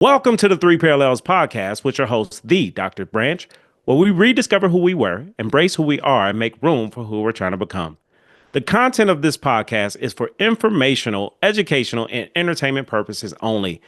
Welcome to the Three Parallels podcast with your host, the Dr. Branch, where we rediscover who we were, embrace who we are, and make room for who we're trying to become. The content of this podcast is for informational, educational, and entertainment purposes only.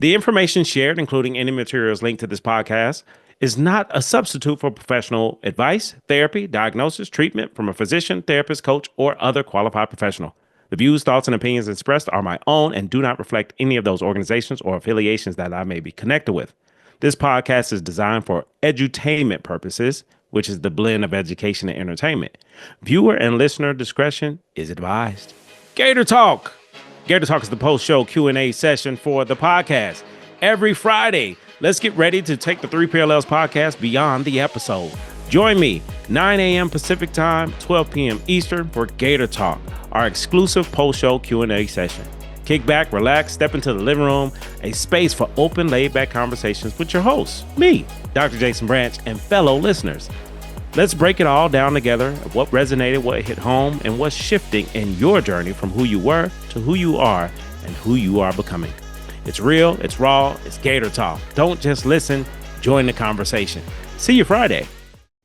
The information shared, including any materials linked to this podcast, is not a substitute for professional advice, therapy, diagnosis, treatment from a physician, therapist, coach, or other qualified professional. The views, thoughts, and opinions expressed are my own and do not reflect any of those organizations or affiliations that I may be connected with. This podcast is designed for edutainment purposes, which is the blend of education and entertainment. Viewer and listener discretion is advised. Gator Talk. Gator Talk is the post-show Q&A session for the podcast. Every Friday, let's get ready to take the Three Parallels podcast beyond the episode. Join me, 9 a.m. Pacific Time, 12 p.m. Eastern for Gator Talk, our exclusive post-show Q&A session. Kick back, relax, step into the living room, a space for open, laid-back conversations with your hosts, me, Dr. Jason Branch, and fellow listeners. Let's break it all down together, what resonated, what hit home, and what's shifting in your journey from who you were to who you are and who you are becoming. It's real, it's raw, it's Gator Talk. Don't just listen, join the conversation. See you Friday.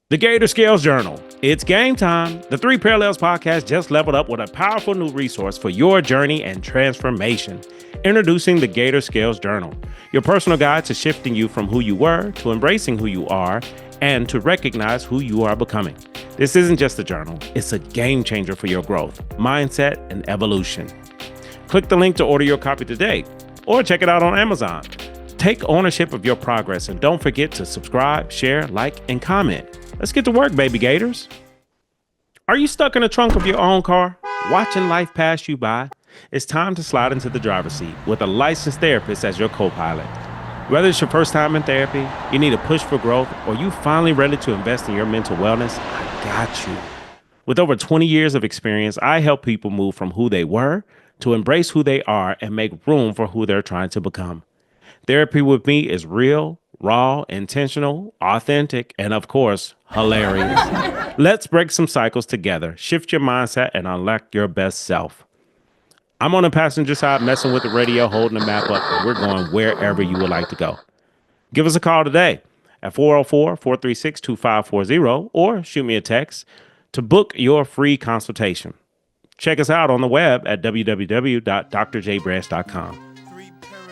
The Gator Scales Journal. It's game time. The Three Parallels podcast just leveled up with a powerful new resource for your journey and transformation. Introducing the Gator Scales Journal, your personal guide to shifting you from who you were to embracing who you are and to recognize who you are becoming. This isn't just a journal, it's a game changer for your growth, mindset, and evolution. Click the link to order your copy today or check it out on Amazon. Take ownership of your progress and don't forget to subscribe, share, like, and comment. Let's get to work, baby Gators. Are you stuck in the trunk of your own car, watching life pass you by? It's time to slide into the driver's seat with a licensed therapist as your co-pilot. Whether it's your first time in therapy, you need a push for growth, or you finally ready to invest in your mental wellness, I got you. With over 20 years of experience, I help people move from who they were to embrace who they are and make room for who they're trying to become. Therapy with me is real, raw, intentional, authentic, and of course, hilarious. Let's break some cycles together, shift your mindset, and unlock your best self. I'm on the passenger side messing with the radio, holding the map up, and we're going wherever you would like to go. Give us a call today at 404-436-2540 or shoot me a text to book your free consultation. Check us out on the web at www.drjbranch.com.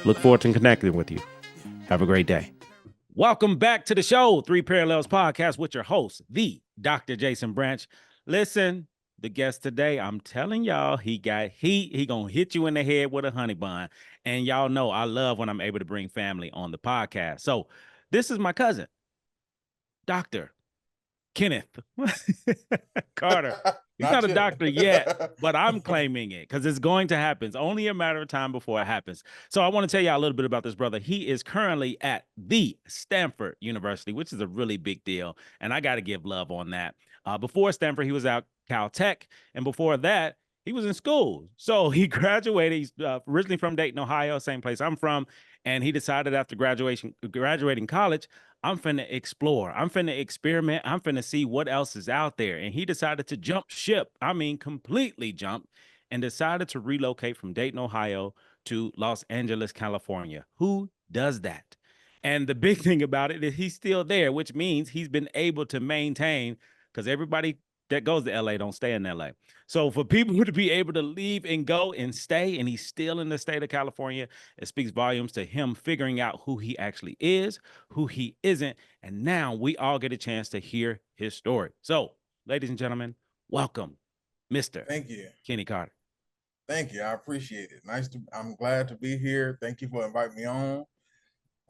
Look forward to connecting with you. Have a great day. Welcome back to the show, Three Parallels Podcast with your host, the Dr. Jason Branch. Listen, the guest today, I'm telling y'all, he got heat. He gonna hit you in the head with a honey bun. And y'all know I love when I'm able to bring family on the podcast. So this is my cousin, Dr. Kenneth Carter. He's not a doctor yet, but I'm claiming it because it's going to happen. It's only a matter of time before it happens. So I want to tell you a little bit about this brother. He is currently at the Stanford University, which is a really big deal. And I got to give love on that. Before Stanford, he was at Caltech. And before that, he was in school. So he graduated. He's originally from Dayton, Ohio, same place I'm from. And he decided after graduating college, I'm finna explore. I'm finna experiment. I'm finna see what else is out there. And he decided to jump ship. I mean, completely jump and decided to relocate from Dayton, Ohio to Los Angeles, California. Who does that? And the big thing about it is he's still there, which means he's been able to maintain because everybody that goes to LA don't stay in LA. So for people to be able to leave and go and stay, and he's still in the state of California, it speaks volumes to him figuring out who he actually is, who he isn't. And now we all get a chance to hear his story. So, ladies and gentlemen, welcome, Mr. Thank you. Kenny Carter. Thank you. I appreciate it. I'm glad to be here. Thank you for inviting me on.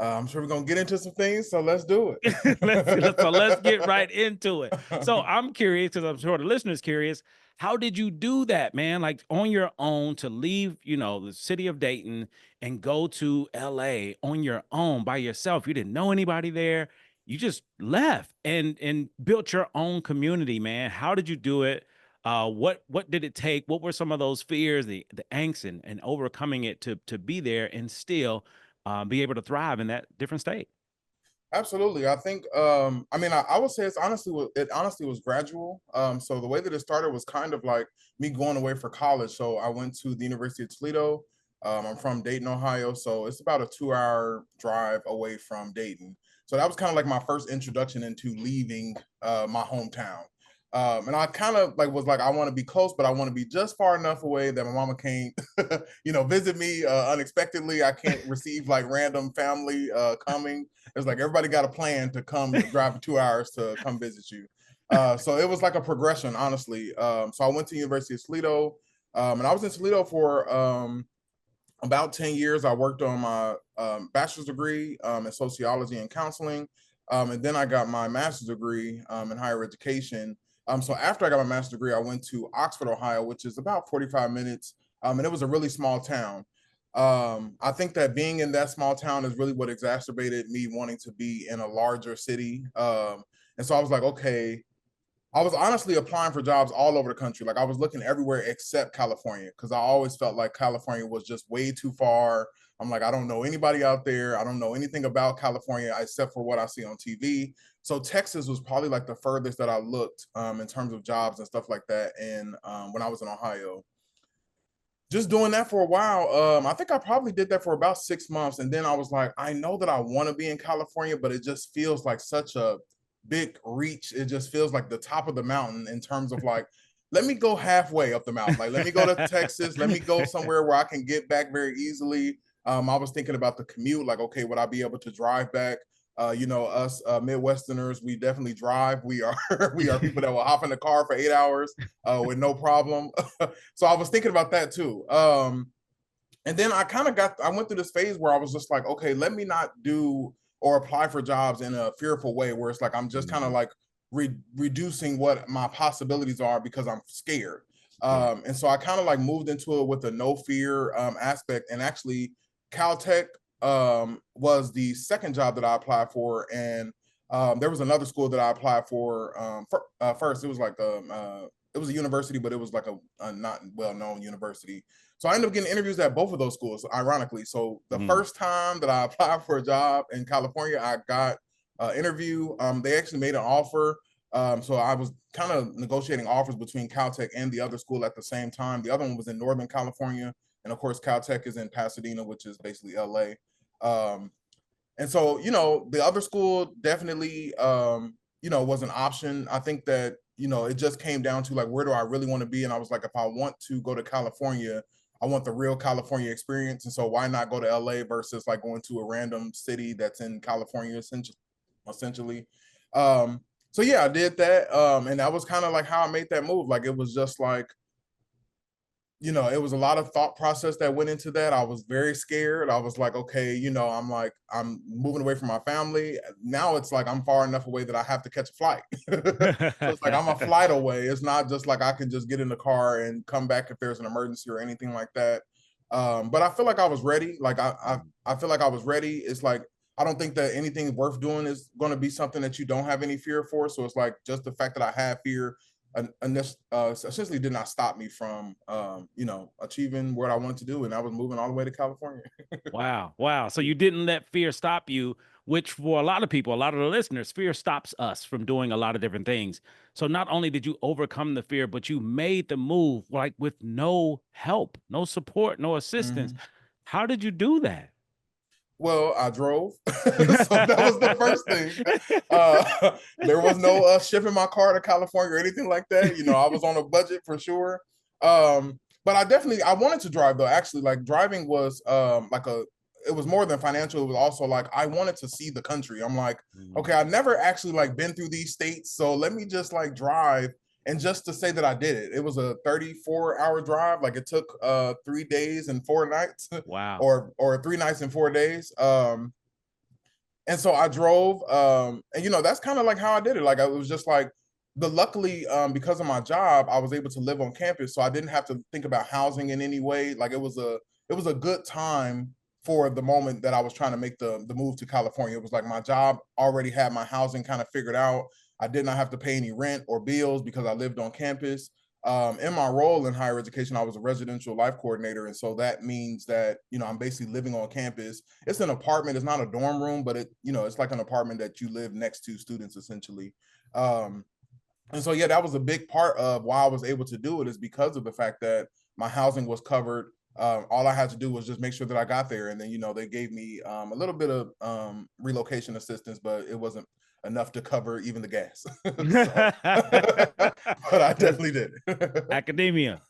I'm sure we're going to get into some things, so let's do it. let's get right into it. So I'm curious, because I'm sure the listener's curious, how did you do that, man? Like on your own to leave, the city of Dayton and go to LA on your own by yourself. You didn't know anybody there. You just left and built your own community, man. How did you do it? What did it take? What were some of those fears, the angst and overcoming it to be there and still be able to thrive in that different state? Absolutely. I think, I would say it honestly was gradual. So the way that it started was kind of like me going away for college. So I went to the University of Toledo I'm from Dayton, Ohio, so it's about a 2 hour drive away from Dayton. So that was kind of like my first introduction into leaving my hometown. And I kind of like was like, I want to be close, but I want to be just far enough away that my mama can't, visit me unexpectedly. I can't receive like random family coming. It's like everybody got a plan to come drive for 2 hours to come visit you. So it was like a progression, honestly. So I went to University of Toledo, and I was in Toledo for about 10 years. I worked on my bachelor's degree in sociology and counseling. And then I got my master's degree in higher education. So after I got my master's degree, I went to Oxford, Ohio, which is about 45 minutes. And it was a really small town. I think that being in that small town is really what exacerbated me wanting to be in a larger city. And so I was like, okay, I was honestly applying for jobs all over the country. Like I was looking everywhere except California because I always felt like California was just way too far. I'm like, I don't know anybody out there. I don't know anything about California except for what I see on TV. So Texas was probably like the furthest that I looked in terms of jobs and stuff like that. And when I was in Ohio, just doing that for a while. I think I probably did that for about 6 months. And then I was like, I know that I want to be in California, but it just feels like such a big reach. It just feels like the top of the mountain in terms of like, let me go halfway up the mountain. Like, let me go to Texas. Let me go somewhere where I can get back very easily. I was thinking about the commute, like, okay, would I be able to drive back? Us Midwesterners, we definitely drive. We are we are people that will hop in the car for 8 hours with no problem. So I was thinking about that too. And then I went through this phase where I was just like, okay, let me not do or apply for jobs in a fearful way where it's like I'm just kind of like reducing what my possibilities are because I'm scared. And so I kind of like moved into it with a no fear aspect. And actually, Caltech was the second job that I applied for. And there was another school that I applied for, first. It was like it was a university, but it was like a not well-known university. So I ended up getting interviews at both of those schools, ironically. So the first time that I applied for a job in California, I got an interview. They actually made an offer. So I was kind of negotiating offers between Caltech and the other school at the same time. The other one was in Northern California. And of course, Caltech is in Pasadena, which is basically LA. And so, the other school definitely, was an option. I think that, it just came down to like, where do I really want to be? And I was like, if I want to go to California, I want the real California experience. And so why not go to LA versus like going to a random city that's in California, essentially. So yeah, I did that. And that was kind of like how I made that move. Like, it was just like, it was a lot of thought process that went into that. I was very scared. I was like, okay, I'm moving away from my family. Now it's like I'm far enough away that I have to catch a flight. So it's like I'm a flight away. It's not just like I can just get in the car and come back if there's an emergency or anything like that. But I feel like I was ready. Like I feel like I was ready. It's like I don't think that anything worth doing is going to be something that you don't have any fear for. So it's like just the fact that I have fear essentially did not stop me from achieving what I wanted to do, and I was moving all the way to California. Wow. So you didn't let fear stop you, which for a lot of people, a lot of the listeners, fear stops us from doing a lot of different things. So not only did you overcome the fear, but you made the move like with no help, no support, no assistance. Mm-hmm. How did you do that? Well, I drove. So that was the first thing. There was no shipping my car to California or anything like that. I was on a budget for sure. But I wanted to drive though. Actually, like driving was it was more than financial. It was also like I wanted to see the country. I'm like, okay, I've never actually like been through these states. So let me just like drive. And just to say that I did it, it was a 34-hour drive. Like it took 3 days and 4 nights. Wow. or 3 nights and 4 days. And so I drove, and that's kind of like how I did it. Like it was just like luckily, because of my job, I was able to live on campus, so I didn't have to think about housing in any way. Like it was a good time for the moment that I was trying to make the move to California. It was like my job already had my housing kind of figured out. I did not have to pay any rent or bills because I lived on campus. In my role in higher education, I was a residential life coordinator. And so that means that, I'm basically living on campus. It's an apartment. It's not a dorm room, but it's like an apartment that you live next to students essentially. And so, yeah, that was a big part of why I was able to do it is because of the fact that my housing was covered. All I had to do was just make sure that I got there, and then they gave me a little bit of relocation assistance, but it wasn't enough to cover even the gas. So, but I definitely did. Academia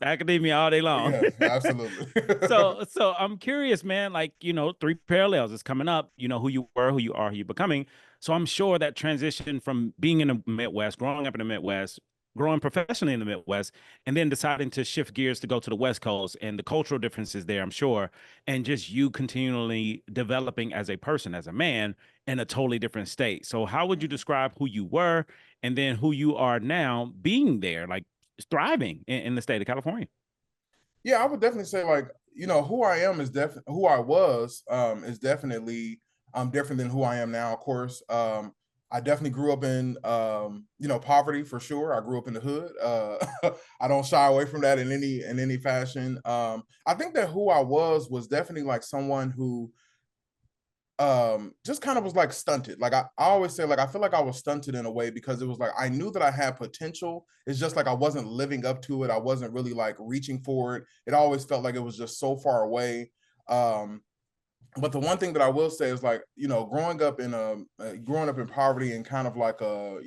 all day long. Yes, absolutely. So I'm curious, man, like, three parallels is coming up, who you were, who you are, who you're becoming. So I'm sure that transition from being in the Midwest, growing up in the Midwest, growing professionally in the Midwest, and then deciding to shift gears to go to the West Coast and the cultural differences there, I'm sure, and just you continually developing as a person, as a man in a totally different state. So how would you describe who you were and then who you are now being there, like thriving in the state of California? Yeah, I would definitely say like, who I am is definitely who I was is definitely different than who I am now, of course. I definitely grew up in poverty for sure. I grew up in the hood. I don't shy away from that in any fashion. I think that who I was definitely like someone who just kind of was like stunted. Like I always say, like I feel like I was stunted in a way because it was like I knew that I had potential. It's just like I wasn't living up to it. I wasn't really like reaching for it. It always felt like it was just so far away. um but the one thing that I will say is like, growing up in poverty and kind of like a,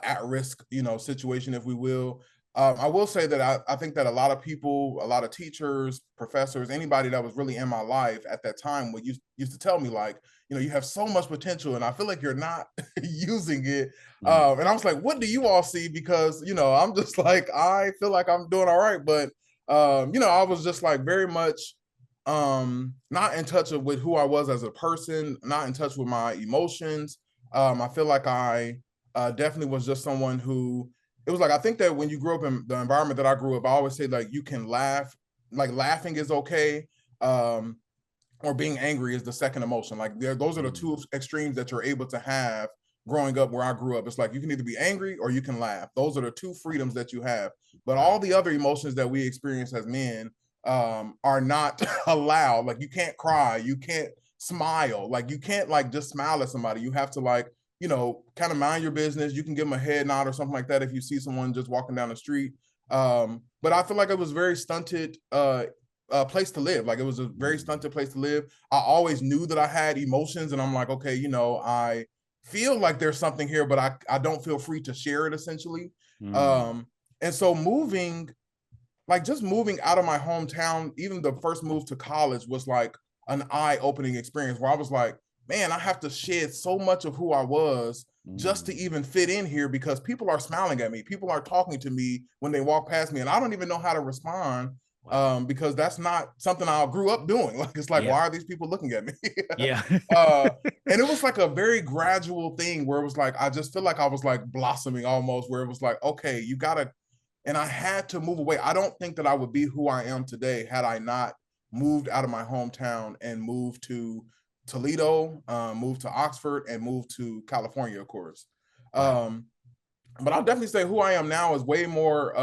at risk, situation, if we will. I will say that I think that a lot of people, a lot of teachers, professors, anybody that was really in my life at that time would used to tell me like, you have so much potential and I feel like you're not using it. Mm. And I was like, what do you all see? Because, I'm just like, I feel like I'm doing all right. But, I was just like very much not in touch with who I was as a person, not in touch with my emotions. I feel like I definitely was just someone who, it was like, I think that when you grow up in the environment that I grew up, I always say like you can laugh, like laughing is okay. um or being angry is the second emotion. Like those are the Mm. two extremes that you're able to have growing up where I grew up. It's like you can either be angry or you can laugh. Those are the two freedoms that you have. But all Wow. the other emotions that we experience as men are not allowed. Like you can't cry, you can't smile, like you can't like just smile at somebody. You have to like, kind of mind your business. You can give them a head nod or something like that if you see someone just walking down the street. But I feel like it was very stunted place to live. Like it was a very Mm. stunted place to live. I always knew that I had emotions, and I'm like, okay, I feel like there's something here, but I don't feel free to share it essentially. Mm. Um, and so just moving out of my hometown, even the first move to college was like an eye-opening experience where I was like, man, I have to shed so much of who I was just to Mm. even fit in here because people are smiling at me. People are talking to me when they walk past me, and I don't even know how to respond Wow. because that's not something I grew up doing. Like, it's like, Yeah. why are these people looking at me? Yeah. uh, and it was like a very gradual thing where it was like, I just feel like I was like blossoming almost, where it was like, okay, you gotta, and I had to move away. I don't think that I would be who I am today had I not moved out of my hometown and moved to Toledo, moved to Oxford, and moved to California, of course. Wow. Um, but I'll definitely say who I am now is way more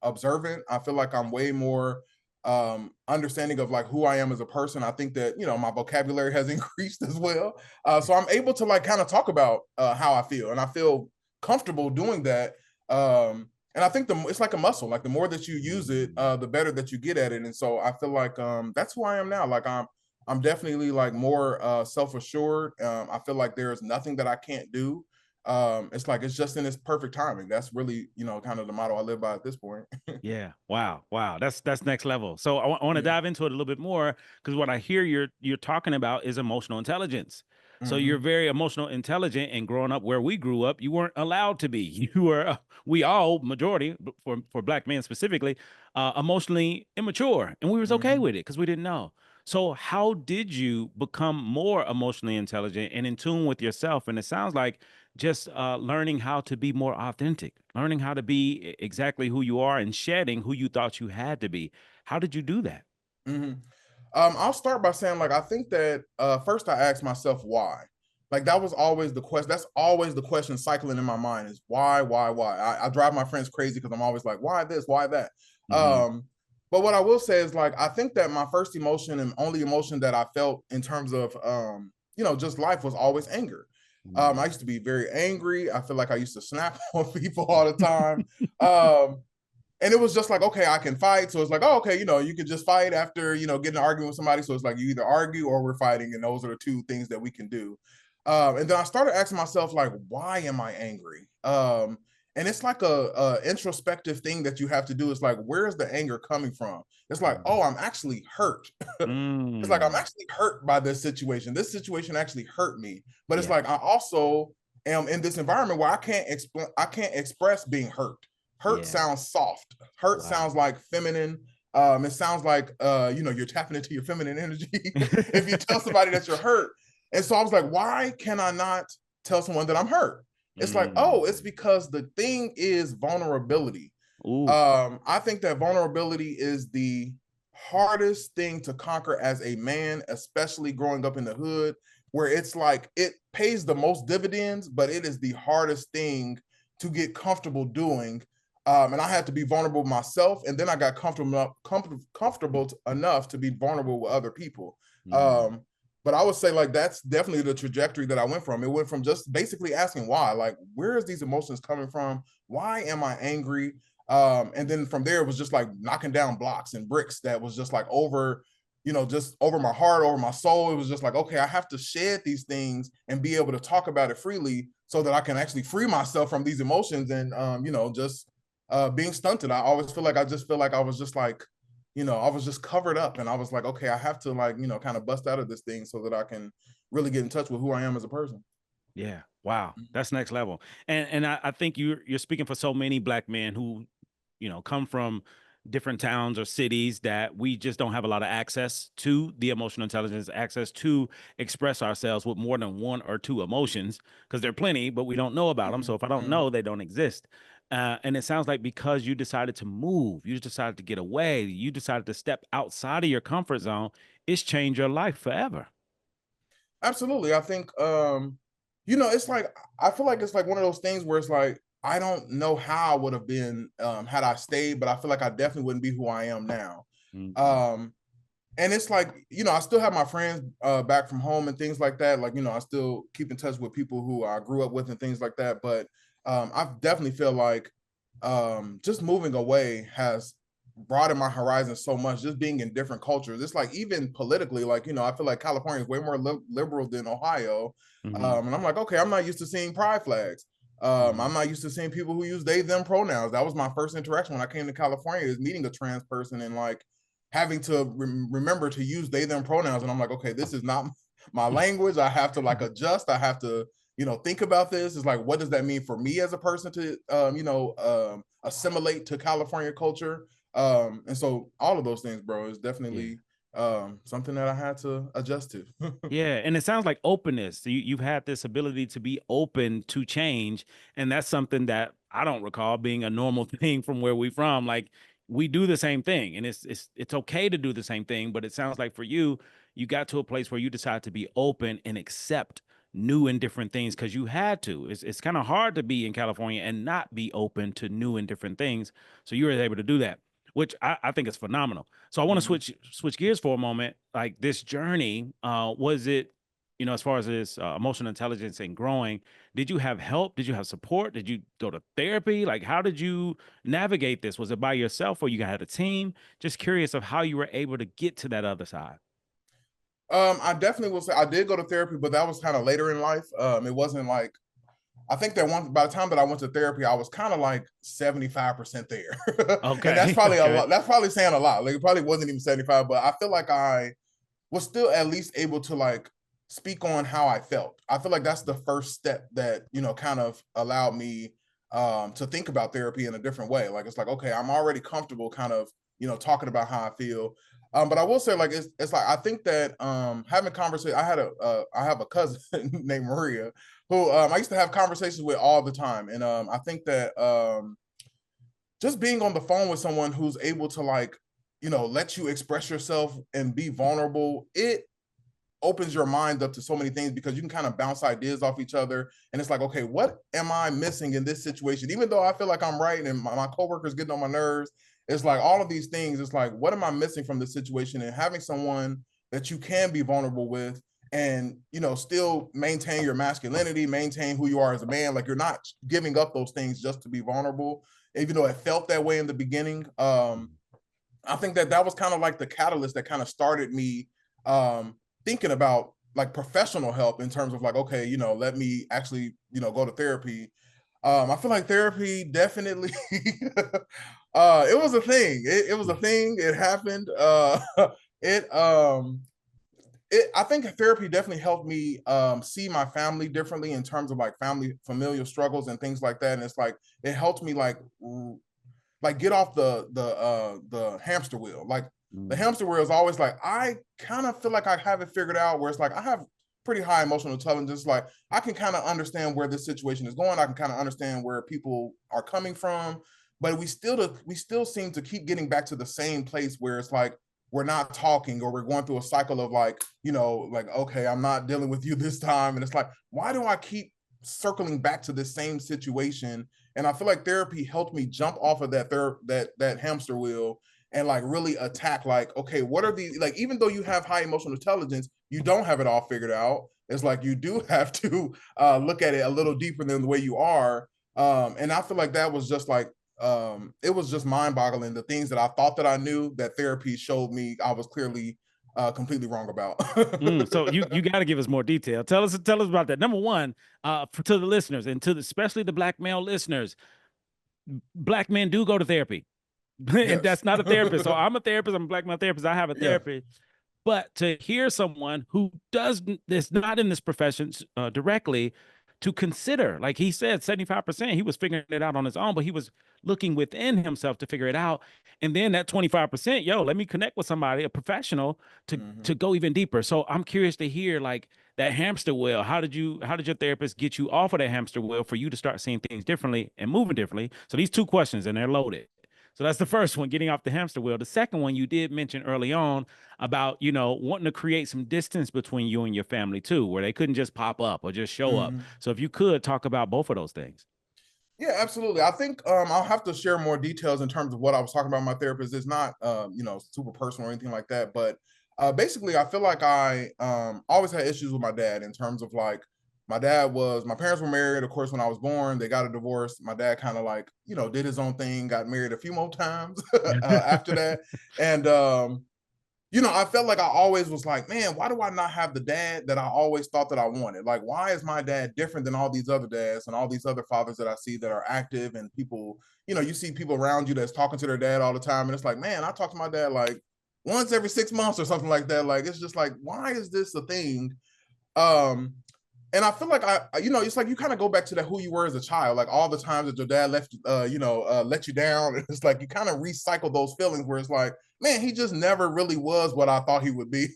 observant. I feel like I'm way more understanding of like who I am as a person. I think that, my vocabulary has increased as well. So I'm able to like kind of talk about how I feel, and I feel comfortable doing that. And I think it's like a muscle. Like the more that you use it, the better that you get at it. And so I feel like that's who I am now. Like I'm definitely like more self-assured. I feel like there's nothing that I can't do. It's like it's just in its perfect timing. That's really, kind of the motto I live by at this point. Yeah. Wow. Wow. That's next level. So I want to Yeah. dive into it a little bit more because what I hear you're talking about is emotional intelligence. So you're Hmm. very emotional intelligent, and growing up where we grew up, you weren't allowed to be. You were we all majority for black men specifically, emotionally immature, and we was okay Hmm. with it because we didn't know. So how did you become more emotionally intelligent and in tune with yourself? And it sounds like just learning how to be more authentic, learning how to be exactly who you are and shedding who you thought you had to be. How did you do that? Hmm. I'll start by saying, like, I think that first I asked myself why. Like that was always the question. That's always the question cycling in my mind is why? I drive my friends crazy because I'm always like, why this, why that? Hmm. Um, but what I will say is like, I think that my first emotion and only emotion that I felt in terms of just life was always anger. I used to be very angry. I feel like I used to snap on people all the time. Um, and it was just like, okay, I can fight. So it's like, oh, okay, you can just fight after, getting an argument with somebody. So it's like you either argue or we're fighting. And those are the two things that we can do. And then I started asking myself, like, why am I angry? And it's like a introspective thing that you have to do. It's like, where is the anger coming from? It's like, oh, I'm actually hurt. It's like, I'm Mm. actually hurt by this situation. This situation actually hurt me. But it's Yeah. like, I also am in this environment where I can't express being hurt. Hurt Yeah. sounds soft. Hurt Wow. sounds like feminine. It sounds like you're tapping into your feminine energy if you tell somebody that you're hurt. And so I was like, why can I not tell someone that I'm hurt? It's like, oh, it's Mm. because the thing is vulnerability. Ooh. I think that vulnerability is the hardest thing to conquer as a man, especially growing up in the hood, where it's like it pays the most dividends, but it is the hardest thing to get comfortable doing. And I had to be vulnerable myself, and then I got comfortable enough to be vulnerable with other people. Mm. But I would say, like, that's definitely the trajectory that I went from. It went from just basically asking why, like, where is these emotions coming from? Why am I angry? And then from there, it was just like knocking down blocks and bricks that was just like over, just over my heart, over my soul. It was just like, okay, I have to shed these things and be able to talk about it freely so that I can actually free myself from these emotions and, just being stunted. I just feel like I was just like, I was just covered up, and I was like, okay, I have to, like, kind of bust out of this thing so that I can really get in touch with who I am as a person. Yeah. Wow. That's next level. And I think you're speaking for so many black men who, come from different towns or cities that we just don't have a lot of access to the emotional intelligence, access to express ourselves with more than one or two emotions, because there are plenty, but we don't know about them. So if I don't Mm-hmm. know, they don't exist. And it sounds like because you decided to move, you decided to get away, you decided to step outside of your comfort zone, it's changed your life forever. Absolutely. I think it's like I feel like it's like one of those things where it's like I don't know how I would have been had I stayed, but I feel like I definitely wouldn't be who I am now. Mm-mm. Um and it's like, I still have my friends back from home and things like that. Like, I still keep in touch with people who I grew up with and things like that. But I definitely feel like just moving away has broadened my horizon so much, just being in different cultures. It's like, even politically, like, I feel like California is way more liberal than Ohio. Mm-hmm. And I'm like, okay, I'm not used to seeing pride flags. I'm not used to seeing people who use they, them pronouns. That was my first interaction when I came to California, is meeting a trans person and like having to remember to use they, them pronouns. And I'm like, okay, this is not my language. I have to like adjust. I have to, think about this. It's like, what does that mean for me as a person to, assimilate to California culture? And so all of those things, bro, is Yeah. definitely something that I had to adjust to. Yeah, and it sounds like openness. So you've had this ability to be open to change, and that's something that I don't recall being a normal thing from where we from. Like we do the same thing, and it's okay to do the same thing. But it sounds like for you, you got to a place where you decided to be open and accept new and different things because you had to. It's kind of hard to be in California and not be open to new and different things. So you were able to do that, which I think is phenomenal. So I want to Mhm. switch gears for a moment. Like this journey, was it, as far as this emotional intelligence and growing, did you have help? Did you have support? Did you go to therapy? Like, how did you navigate this? Was it by yourself or you had a team? Just curious of how you were able to get to that other side. I definitely will say I did go to therapy, but that was kind of later in life. It wasn't like, I think that by the time that I went to therapy, I was kind of like 75% there. And that's Okay. probably a Okay. lot. That's probably saying a lot. Like, it probably wasn't even 75, but I feel like I was still at least able to like speak on how I felt. I feel like that's the first step that, kind of allowed me to think about therapy in a different way. Like, it's like, okay, I'm already comfortable kind of, talking about how I feel. But I will say, like, it's like I think that having conversation. I have a cousin named Maria who I used to have conversations with all the time, and I think that just being on the phone with someone who's able to like, let you express yourself and be vulnerable, it opens your mind up to so many things because you can kind of bounce ideas off each other. And it's like, okay, what am I missing in this situation? Even though I feel like I'm right and my coworkers getting on my nerves, it's like all of these things. It's like, what am I missing from this situation? And having someone that you can be vulnerable with and, you know, still maintain your masculinity, maintain who you are as a man. Like, you're not giving up those things just to be vulnerable, even though it felt that way in the beginning. I think that was kind of like the catalyst that kind of started me thinking about like professional help in terms of like, okay, you know, let me actually, you know, go to therapy. I feel like therapy definitely it was a thing. It was a thing. It happened. It I think therapy definitely helped me see my family differently in terms of like familial struggles and things like that. And it's like it helped me like get off the hamster wheel. Like the hamster wheel is always like, I kind of feel like I have it figured out, where it's like I have pretty high emotional intelligence. Like I can kind of understand where this situation is going. I can kind of understand where people are coming from, but we still seem to keep getting back to the same place where it's like we're not talking, or we're going through a cycle of like, you know, like, okay, I'm not dealing with you this time. And it's like, why do I keep circling back to the same situation? And I feel like therapy helped me jump off of that hamster wheel and like really attack, like, okay, what are these, like, even though you have high emotional intelligence, you don't have it all figured out. It's like you do have to look at it a little deeper than the way you are. And I feel like that was just like, it was just mind-boggling, the things that I thought that I knew that therapy showed me I was clearly completely wrong about. So you got to give us more detail. Tell us about that. Number one, to the listeners, and especially the Black male listeners, Black men do go to therapy. And Yes. that's not a therapist. So I'm a therapist. I'm a Black male therapist. I have a Yeah. therapist. But to hear someone who does this, not in this profession directly, to consider, like he said, 75%, he was figuring it out on his own, but he was looking within himself to figure it out. And then that 25%, yo, let me connect with somebody, a professional, to go even deeper. So I'm curious to hear, like, that hamster wheel. How did your therapist get you off of that hamster wheel for you to start seeing things differently and moving differently? So these two questions, and they're loaded. So that's the first one, getting off the hamster wheel. The second one, you did mention early on about, you know, wanting to create some distance between you and your family too, where they couldn't just pop up or just show up. So if you could talk about both of those things. Yeah, absolutely. I think I'll have to share more details in terms of what I was talking about. My therapist is not, you know, super personal or anything like that. But basically, I feel like I always had issues with my dad in terms of like, my parents were married, of course, when I was born. They got a divorce. My dad kind of like, you know, did his own thing, got married a few more times after that. And you know, I felt like I always was like, man, why do I not have the dad that I always thought that I wanted? Like, why is my dad different than all these other dads and all these other fathers that I see that are active, and people, you know, you see people around you that's talking to their dad all the time. And it's like, man, I talk to my dad like once every 6 months or something like that. Like, it's just like, why is this a thing? Um, and I feel like you know, it's like you kind of go back to that who you were as a child, like all the times that your dad left, you know, let you down. And it's like you kind of recycle those feelings where it's like, man, he just never really was what I thought he would be.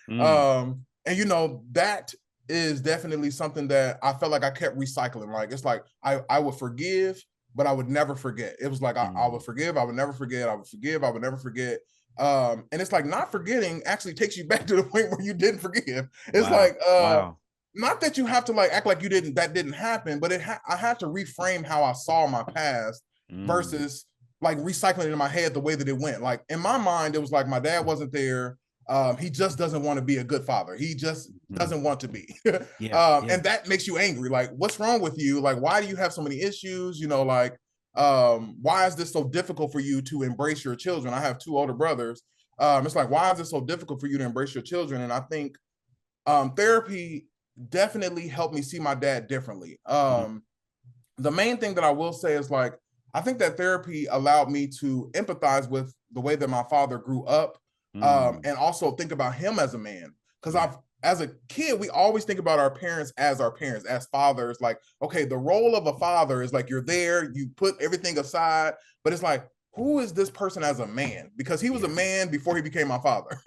And you know, that is definitely something that I felt like I kept recycling. Like it's like I would forgive, but I would never forget. It was like I would forgive, I would never forget, I would forgive, I would never forget. And it's like not forgetting actually takes you back to the point where you didn't forgive. It's like Wow. not that you have to like act like that didn't happen, but I had to reframe how I saw my past versus like recycling it in my head the way that it went. Like in my mind, it was like my dad wasn't there. He just doesn't want to be a good father. He just doesn't want to be. And that makes you angry. Like, what's wrong with you? Like, why do you have so many issues? You know, like, why is this so difficult for you to embrace your children? I have two older brothers. It's like, why is it so difficult for you to embrace your children? And I think therapy definitely helped me see my dad differently. The main thing that I will say is like, I think that therapy allowed me to empathize with the way that my father grew up, and also think about him as a man. Because as a kid, we always think about our parents, as fathers. Like, okay, the role of a father is like, you're there, you put everything aside, but it's like, who is this person as a man? Because he was a man before he became my father.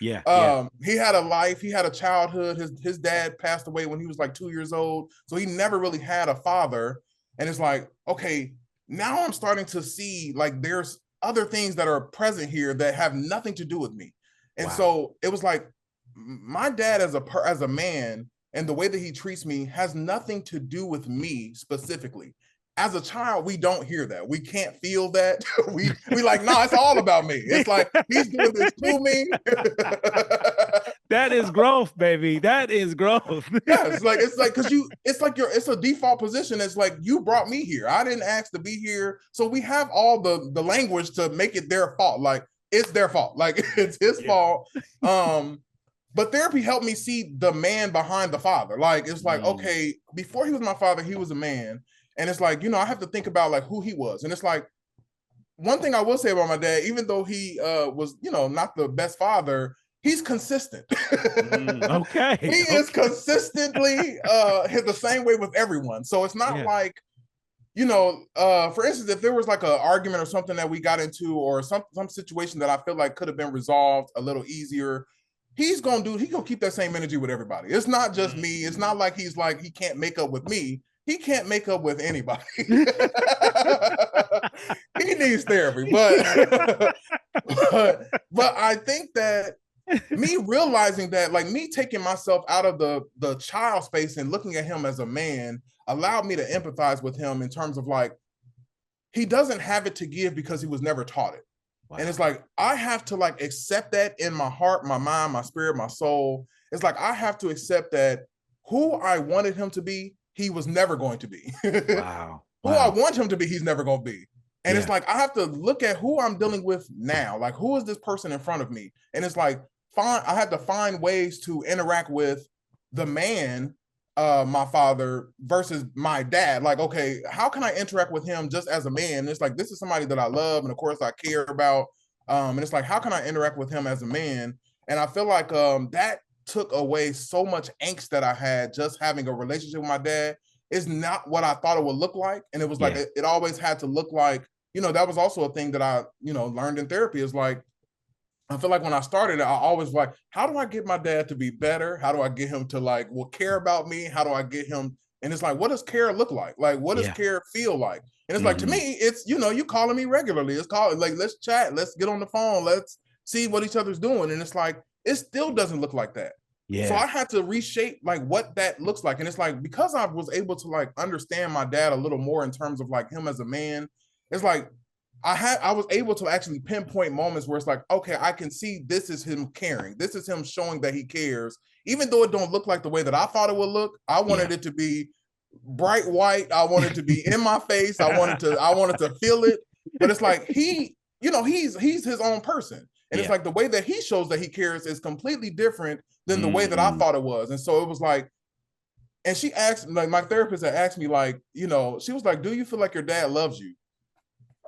He had a life, he had a childhood. His dad passed away when he was like 2 years old. So he never really had a father. And it's like, okay, now I'm starting to see like there's other things that are present here that have nothing to do with me. And so it was like my dad as a man and the way that he treats me has nothing to do with me specifically. As a child, we don't hear that. We can't feel that. we like, no, it's all about me. It's like he's doing this to me. That is growth, baby. That is growth. Yeah, it's like because it's a default position. It's like you brought me here. I didn't ask to be here. So we have all the language to make it their fault. Like it's their fault. Like it's his Yeah. fault. But therapy helped me see the man behind the father. Like it's like, okay, before he was my father, he was a man. And it's like, I have to think about like who he was. And it's like one thing I will say about my dad, even though he was, not the best father, he's consistent. Okay. He is consistently the same way with everyone. So it's not like, for instance, if there was like an argument or something that we got into or some situation that I feel like could have been resolved a little easier, he's gonna keep that same energy with everybody. It's not just me. It's not like he can't make up with me. He can't make up with anybody. He needs therapy, but I think that me realizing that, like me taking myself out of the child space and looking at him as a man allowed me to empathize with him in terms of like, he doesn't have it to give because he was never taught it. Wow. And it's like, I have to like accept that in my heart, my mind, my spirit, my soul. It's like, I have to accept that who I wanted him to be, he was never going to be. Wow. Who I want him to be, he's never going to be. And it's like, I have to look at who I'm dealing with now. Like, who is this person in front of me? And it's like, I had to find ways to interact with the man, my father, versus my dad. Like, okay, how can I interact with him just as a man? And it's like, this is somebody that I love, and of course I care about. And it's like, how can I interact with him as a man? And I feel like that took away so much angst that I had just having a relationship with my dad. It's not what I thought it would look like. And it was like, it always had to look like, that was also a thing that I, learned in therapy, is like, I feel like when I started, I always like, how do I get my dad to be better? How do I get him to like, care about me? How do I get him? And it's like, what does care look like? Like, what does care feel like? And it's like, to me, it's, you calling me regularly. It's called like, let's chat, let's get on the phone. Let's see what each other's doing. And it's like, it still doesn't look like that. Yeah. So I had to reshape like what that looks like. And it's like, because I was able to like understand my dad a little more in terms of like him as a man, it's like, I was able to actually pinpoint moments where it's like, okay, I can see this is him caring. This is him showing that he cares. Even though it don't look like the way that I thought it would look, I wanted it to be bright white. I wanted to be in my face. I wanted to feel it. But it's like he's his own person. And it's like the way that he shows that he cares is completely different than the way that I thought it was. And so it was like, and she asked, like my therapist had asked me, like, she was like, do you feel like your dad loves you?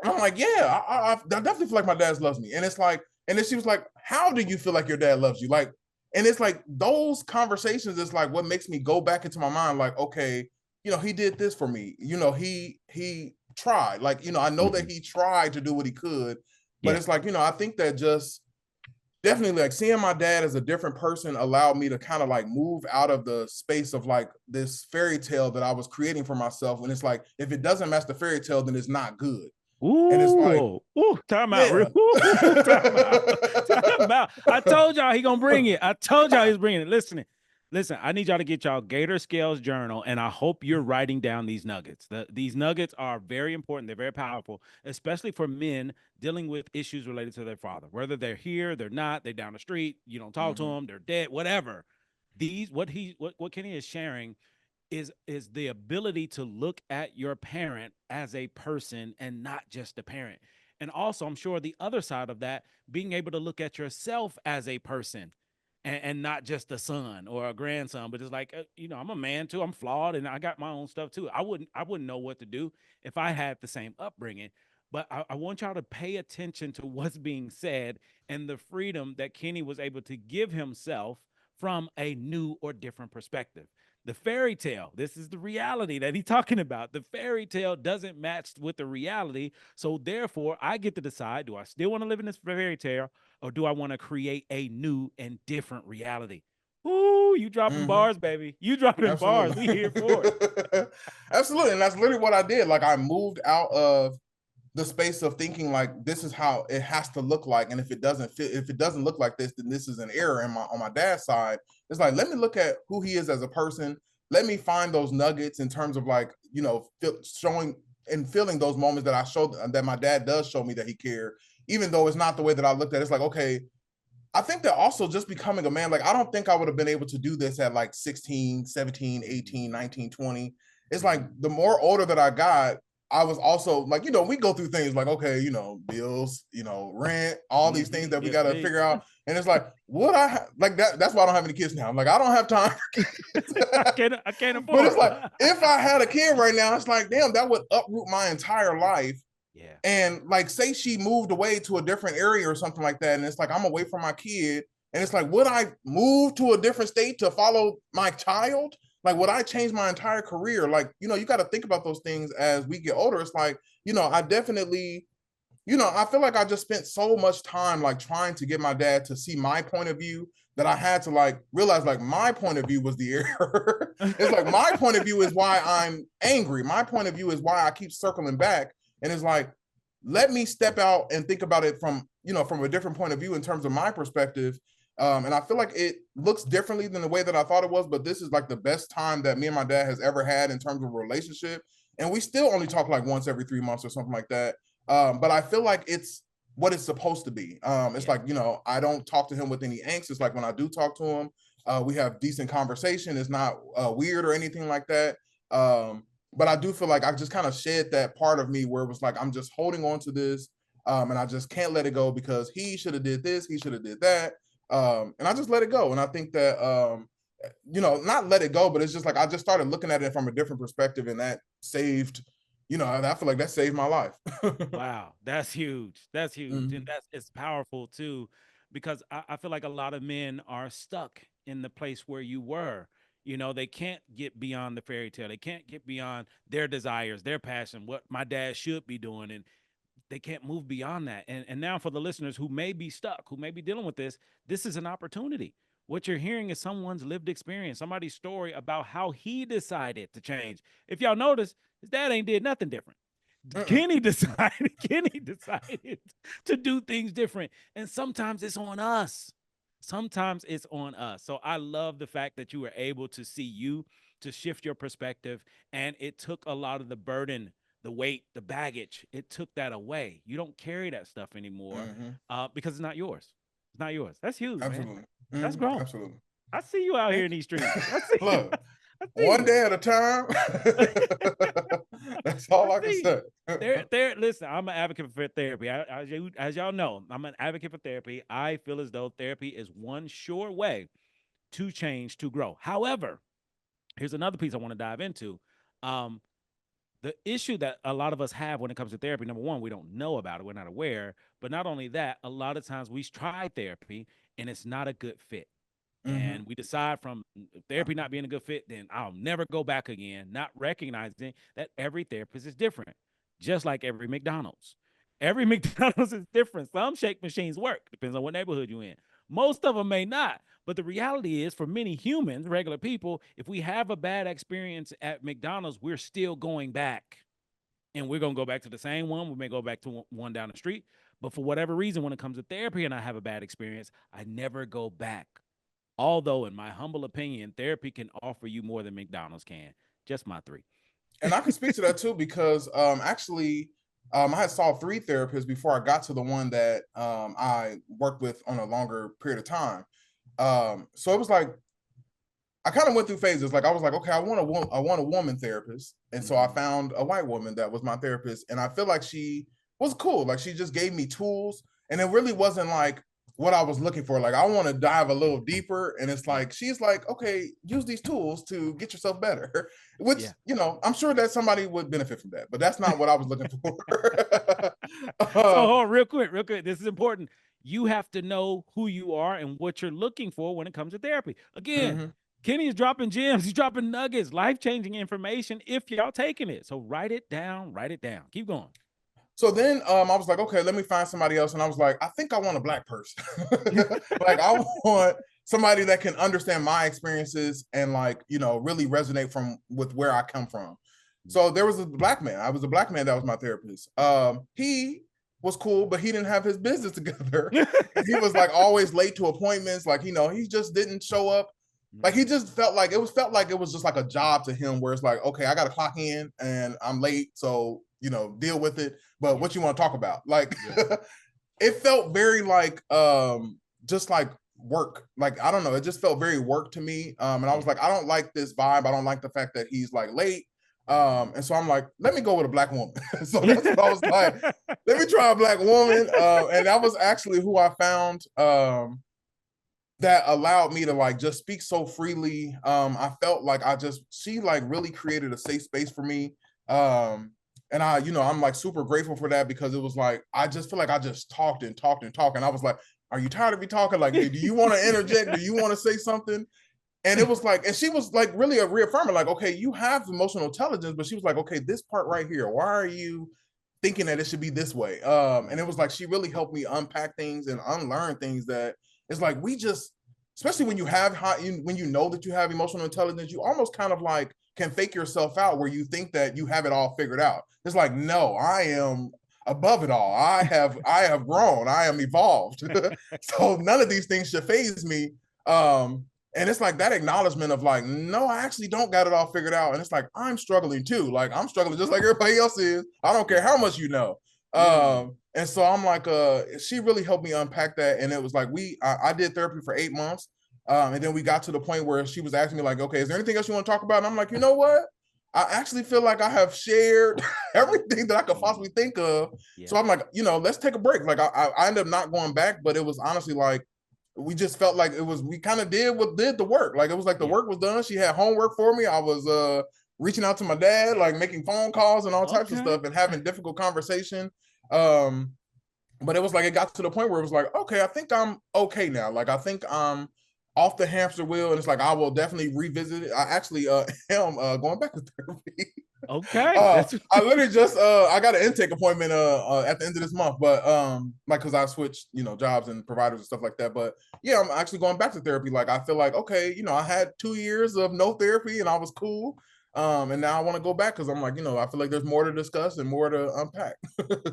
And I'm like, yeah, I definitely feel like my dad loves me. And it's like, and then she was like, how do you feel like your dad loves you? Like, and it's like those conversations is like what makes me go back into my mind, like, okay, he did this for me. He tried. Like, I know that he tried to do what he could, but it's like, I think that just definitely like seeing my dad as a different person allowed me to kind of like move out of the space of like this fairy tale that I was creating for myself. And it's like, if it doesn't match the fairy tale, then it's not good. Ooh, and it's like, time out. Time out. I told y'all he gonna bring it. I told y'all he's bringing it. Listen, I need y'all to get y'all Gator Scales journal, and I hope you're writing down these nuggets. These nuggets are very important. They're very powerful, especially for men dealing with issues related to their father. Whether they're here, they're not, they're down the street, you don't talk to them, they're dead, whatever. What Kenny is sharing is the ability to look at your parent as a person and not just a parent. And also, I'm sure the other side of that, being able to look at yourself as a person and not just a son or a grandson, but it's like, I'm a man too. I'm flawed and I got my own stuff too. I wouldn't know what to do if I had the same upbringing. But I want y'all to pay attention to what's being said and the freedom that Kenny was able to give himself from a new or different perspective. The fairy tale, this is the reality that he's talking about. The fairy tale doesn't match with the reality. So therefore, I get to decide, do I still want to live in this fairy tale or do I want to create a new and different reality? Ooh, you dropping bars, baby. You dropping bars. We here for it. Absolutely. And that's literally what I did. Like I moved out of the space of thinking like this is how it has to look like, and if it doesn't look like this, then this is an error on my dad's side. It's like, let me look at who he is as a person. Let me find those nuggets in terms of like, showing and feeling those moments that I showed that my dad does show me that he cared, even though it's not the way that I looked at it. It's like, okay, I think that also just becoming a man, like, I don't think I would have been able to do this at like 16, 17, 18, 19, 20. It's like the more older that I got, I was also like, we go through things like, okay, bills, rent, all these things that we Yes, got to indeed. figure out. And it's like, like that. That's why I don't have any kids now. I'm like, I don't have time for kids. I can't But it's afford. like, if I had a kid right now, it's like, damn, that would uproot my entire life. Yeah. And like, say she moved away to a different area or something like that, and it's like I'm away from my kid, and it's like, would I move to a different state to follow my child? Like, would I change my entire career? Like, you got to think about those things as we get older. It's like, I definitely, I feel like I just spent so much time like trying to get my dad to see my point of view that I had to like realize like my point of view was the error. It's like my point of view is why I'm angry. My point of view is why I keep circling back. And it's like, let me step out and think about it from from a different point of view in terms of my perspective. And I feel like it looks differently than the way that I thought it was, but this is like the best time that me and my dad has ever had in terms of a relationship. And we still only talk like once every 3 months or something like that. But I feel like it's what it's supposed to be. It's like, I don't talk to him with any angst. It's like when I do talk to him, we have decent conversation. It's not weird or anything like that. But I do feel like I just kind of shed that part of me where it was like, I'm just holding on to this. And I just can't let it go because he should have did this, he should have did that. And I just let it go. And I think that, not let it go, but it's just like, I just started looking at it from a different perspective, and that saved, I feel like that saved my life. Wow, that's huge. That's huge. And Mhm. it's powerful too, because I feel like a lot of men are stuck in the place where you were. They can't get beyond the fairy tale. They can't get beyond their desires, their passion, what my dad should be doing. And they can't move beyond that. And now for the listeners who may be stuck, who may be dealing with this is an opportunity. What you're hearing is someone's lived experience, somebody's story about how he decided to change. If y'all notice, his dad ain't did nothing different. Mm-mm. Kenny decided to do things different. And sometimes it's on us. Sometimes it's on us. So I love the fact that you were able to see you, to shift your perspective. And it took a lot of the burden, the weight, the baggage. It took that away. You don't carry that stuff anymore Mm-hmm. because it's not yours. It's not yours. That's huge, man. Absolutely. That's Mm-hmm. grown. Absolutely. I see you out here Thank in these you. streets. I see you. Look, I see one you. day at a time. That's I all I can see say. you. There. Listen, I'm an advocate for therapy. As y'all know, I'm an advocate for therapy. I feel as though therapy is one sure way to change, to grow. However, here's another piece I want to dive into. Um, the issue that a lot of us have when it comes to therapy, number one, we don't know about it, we're not aware. But not only that, a lot of times we try therapy and it's not a good fit. Mm-hmm. And we decide from therapy not being a good fit, then I'll never go back again, not recognizing that every therapist is different, just like every McDonald's. Every McDonald's is different. Some shake machines work, depends on what neighborhood you're in. Most of them may not. But the reality is, for many humans, regular people, if we have a bad experience at McDonald's, we're still going back. And we're going to go back to the same one. We may go back to one down the street. But for whatever reason, when it comes to therapy and I have a bad experience, I never go back. Although, in my humble opinion, therapy can offer you more than McDonald's can. Just my three. And I can speak to that too because actually I had saw 3 therapists before I got to the one that I worked with on a longer period of time. So it was like I kind of went through phases. Like I was like, okay, I want a woman therapist, and so I found a white woman that was my therapist, and I feel like she was cool. Like she just gave me tools, and it really wasn't like what I was looking for. Like I want to dive a little deeper, and it's like she's like, okay, use these tools to get yourself better. Which Yeah. I'm sure that somebody would benefit from that, but that's not what I was looking for. So, um, hold on, real quick, real quick. This is important. You have to know who you are and what you're looking for when it comes to therapy. Again, mhm. Kenny is dropping gems. He's dropping nuggets, life-changing information if y'all taking it. So write it down. Write it down. Keep going. So then I was like, okay, let me find somebody else. And I was like, I think I want a black person. Like I want somebody that can understand my experiences and like, really resonate with where I come from. So there was a black man. I was a black man that was my therapist. He was cool, but he didn't have his business together. And he was like always late to appointments. Like, he just didn't show up. Like he just felt like it was just like a job to him where it's like, okay, I got to clock in and I'm late. So, deal with it. But what you want to talk about? Like Yeah. it felt very like just like work. Like, I don't know, it just felt very work to me. And I was like, I don't like this vibe. I don't like the fact that he's like late. And so I'm like, let me go with a black woman. So that's what I was like, let me try a black woman. And that was actually who I found that allowed me to like just speak so freely. I felt like she like really created a safe space for me. And I'm like super grateful for that, because it was like, I just feel like I just talked and talked and talked. And I was like, are you tired of me talking? Like, do you want to interject? Do you want to say something? And it was like, and she was like really a reaffirmer, like, okay, you have emotional intelligence, but she was like, okay, this part right here, why are you thinking that it should be this way? And it was like, she really helped me unpack things and unlearn things that it's like, we just, especially when you have when you know that you have emotional intelligence, you almost kind of like can fake yourself out where you think that you have it all figured out. It's like, no, I am above it all. I have grown. I am evolved. So none of these things should faze me. And it's like that acknowledgement of like, no, I actually don't got it all figured out. And it's like, I'm struggling too. Like, I'm struggling just like everybody else is. I don't care how much you know. And so I'm like, she really helped me unpack that. And it was like, I did therapy for 8 months. And then we got to the point where she was asking me like, okay, is there anything else you want to talk about? And I'm like, you know what? I actually feel like I have shared everything that I could possibly think of. Yeah. So I'm like, let's take a break. Like I ended up not going back, but it was honestly like, we just felt like we kind of did the work. Like, it was like the work was done. She had homework for me. I was reaching out to my dad, like making phone calls and all types of stuff and having difficult conversation. But it was like, it got to the point where it was like, okay, I think I'm okay now. Like, I think I'm off the hamster wheel, and it's like, I will definitely revisit it. I actually am going back to therapy. Okay. I literally just I got an intake appointment at the end of this month, but like, because I switched jobs and providers and stuff like that. But yeah, I'm actually going back to therapy. Like, I feel like, okay, I had 2 years of no therapy and I was cool. And now I want to go back, because I'm like, I feel like there's more to discuss and more to unpack.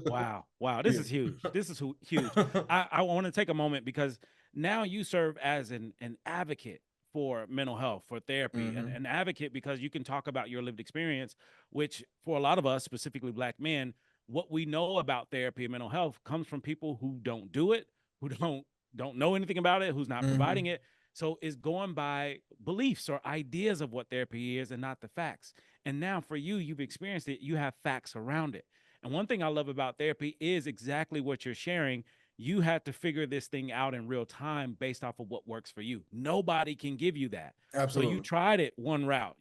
Wow. This is huge. This is huge. I want to take a moment, because now you serve as an advocate for mental health, for therapy, and an advocate because you can talk about your lived experience, which for a lot of us, specifically Black men, what we know about therapy and mental health comes from people who don't do it, who don't know anything about it, who's not providing it. So it's going by beliefs or ideas of what therapy is and not the facts. And now for you, you've experienced it, you have facts around it. And one thing I love about therapy is exactly what you're sharing. You have to figure this thing out in real time based off of what works for you. Nobody can give you that. Absolutely. So you tried it one route,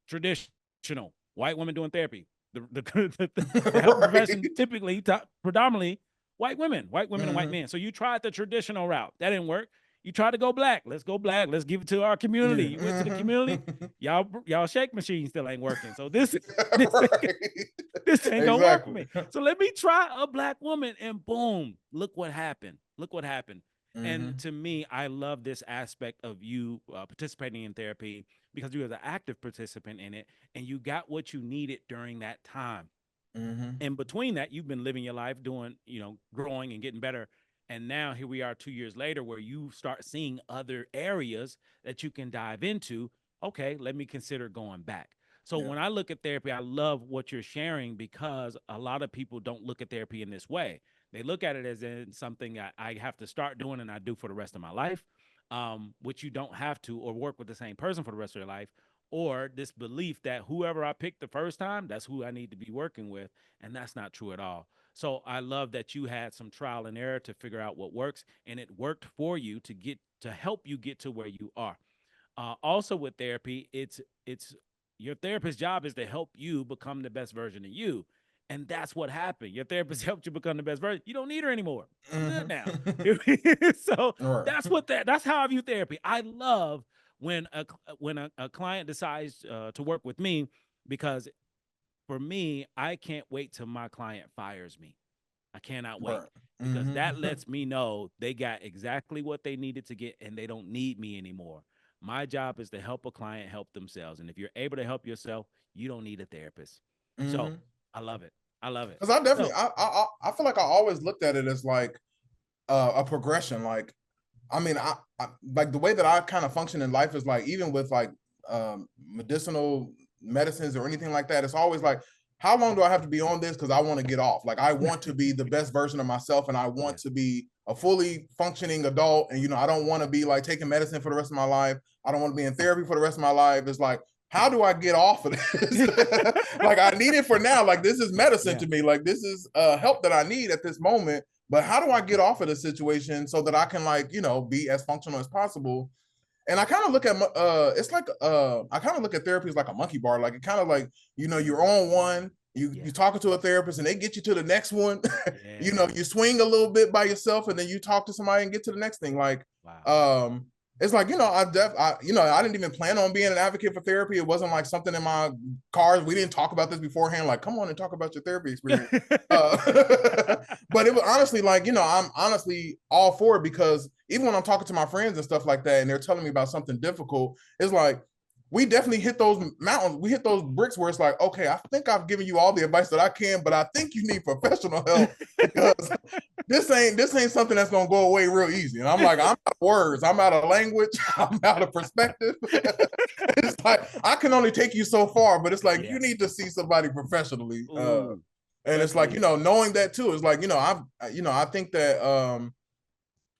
traditional white women doing therapy. The health profession typically, predominantly white women and white men. So you tried the traditional route. That didn't work. You tried to go black. Let's go black. Let's give it to our community. You went to the community. Y'all shake machine still ain't working. So this ain't gonna work for me. So let me try a Black woman, and boom, look what happened. And to me, I love this aspect of you participating in therapy, because you were an active participant in it, and you got what you needed during that time. And between that, you've been living your life doing, growing and getting better. And now here we are 2 years later, where you start seeing other areas that you can dive into. Okay, let me consider going back. So when I look at therapy, I love what you're sharing, because a lot of people don't look at therapy in this way. They look at it as in something I have to start doing and I do for the rest of my life, which you don't have to, or work with the same person for the rest of your life, or this belief that whoever I picked the first time, that's who I need to be working with. And that's not true at all. So I love that you had some trial and error to figure out what works, and it worked for you to help you get to where you are. Also with therapy, it's your therapist's job is to help you become the best version of you. And that's what happened. Your therapist helped you become the best version. You don't need her anymore. I'm good now. So that's how I view therapy. I love when a client decides to work with me, because for me, I can't wait till my client fires me. I cannot wait, because that lets me know they got exactly what they needed to get, and they don't need me anymore. My job is to help a client help themselves. And if you're able to help yourself, you don't need a therapist. So I love it. Because I definitely, I feel like I always looked at it as like a progression. Like, I mean, I like the way that I kind of function in life is like, even with like medicinal medicines or anything like that, it's always like, how long do I have to be on this? Because I want to get off. Like, I want to be the best version of myself, and I want to be a fully functioning adult. And, you know, I don't want to be like taking medicine for the rest of my life. I don't want to be in therapy for the rest of my life. It's like, how do I get off of this? Like, I need it for now. Like, this is medicine to me. Like, this is help that I need at this moment. But how do I get off of the situation so that I can, like, you know, be as functional as possible? And I kind of look at it's like I kind of look at therapy as like a monkey bar. Like, it kind of like, you know, you're on one, you talking to a therapist and they get you to the next one. You know, you swing a little bit by yourself and then you talk to somebody and get to the next thing. Like, it's like, you know, I didn't even plan on being an advocate for therapy. It wasn't like something in my cards. We didn't talk about this beforehand. Like, come on and talk about your therapy experience. But it was honestly like, you know, I'm honestly all for it, because even when I'm talking to my friends and stuff like that, and they're telling me about something difficult, it's like, we definitely hit those mountains. We hit those bricks where it's like, okay, I think I've given you all the advice that I can, but I think you need professional help, because this ain't something that's gonna go away real easy. And I'm like, I'm out of words, I'm out of language, I'm out of perspective. It's like, I can only take you so far, but it's like, you need to see somebody professionally. And it's like, you know, knowing that too, is like, you know, I think that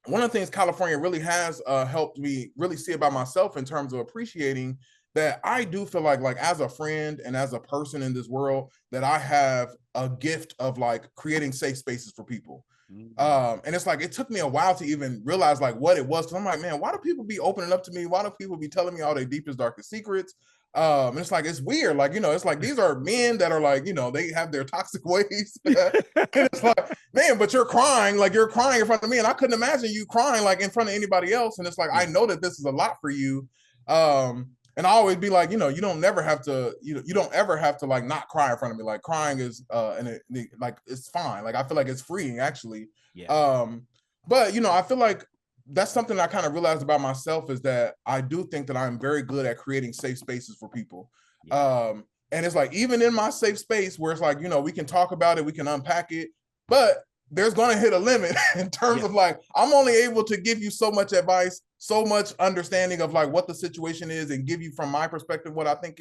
one of the things California really has helped me really see about myself in terms of appreciating that I do feel like as a friend and as a person in this world, that I have a gift of like creating safe spaces for people. And it's like, it took me a while to even realize like what it was. Cause I'm like, man, why do people be opening up to me? Why do people be telling me all their deepest, darkest secrets? And it's like, it's weird. Like, you know, it's like, these are men that are like, you know, they have their toxic ways. And it's like, man, but you're crying in front of me. And I couldn't imagine you crying like in front of anybody else. And it's like, I know that this is a lot for you. And I always be like, you know, you don't ever have to like not cry in front of me. Like, crying is like, it's fine. Like, I feel like it's freeing actually. But you know, I feel like that's something I kind of realized about myself, is that I do think that I'm very good at creating safe spaces for people. And it's like, even in my safe space where it's like, you know, we can talk about it, we can unpack it, but there's going to hit a limit in terms of like, I'm only able to give you so much advice, so much understanding of like what the situation is, and give you from my perspective what I think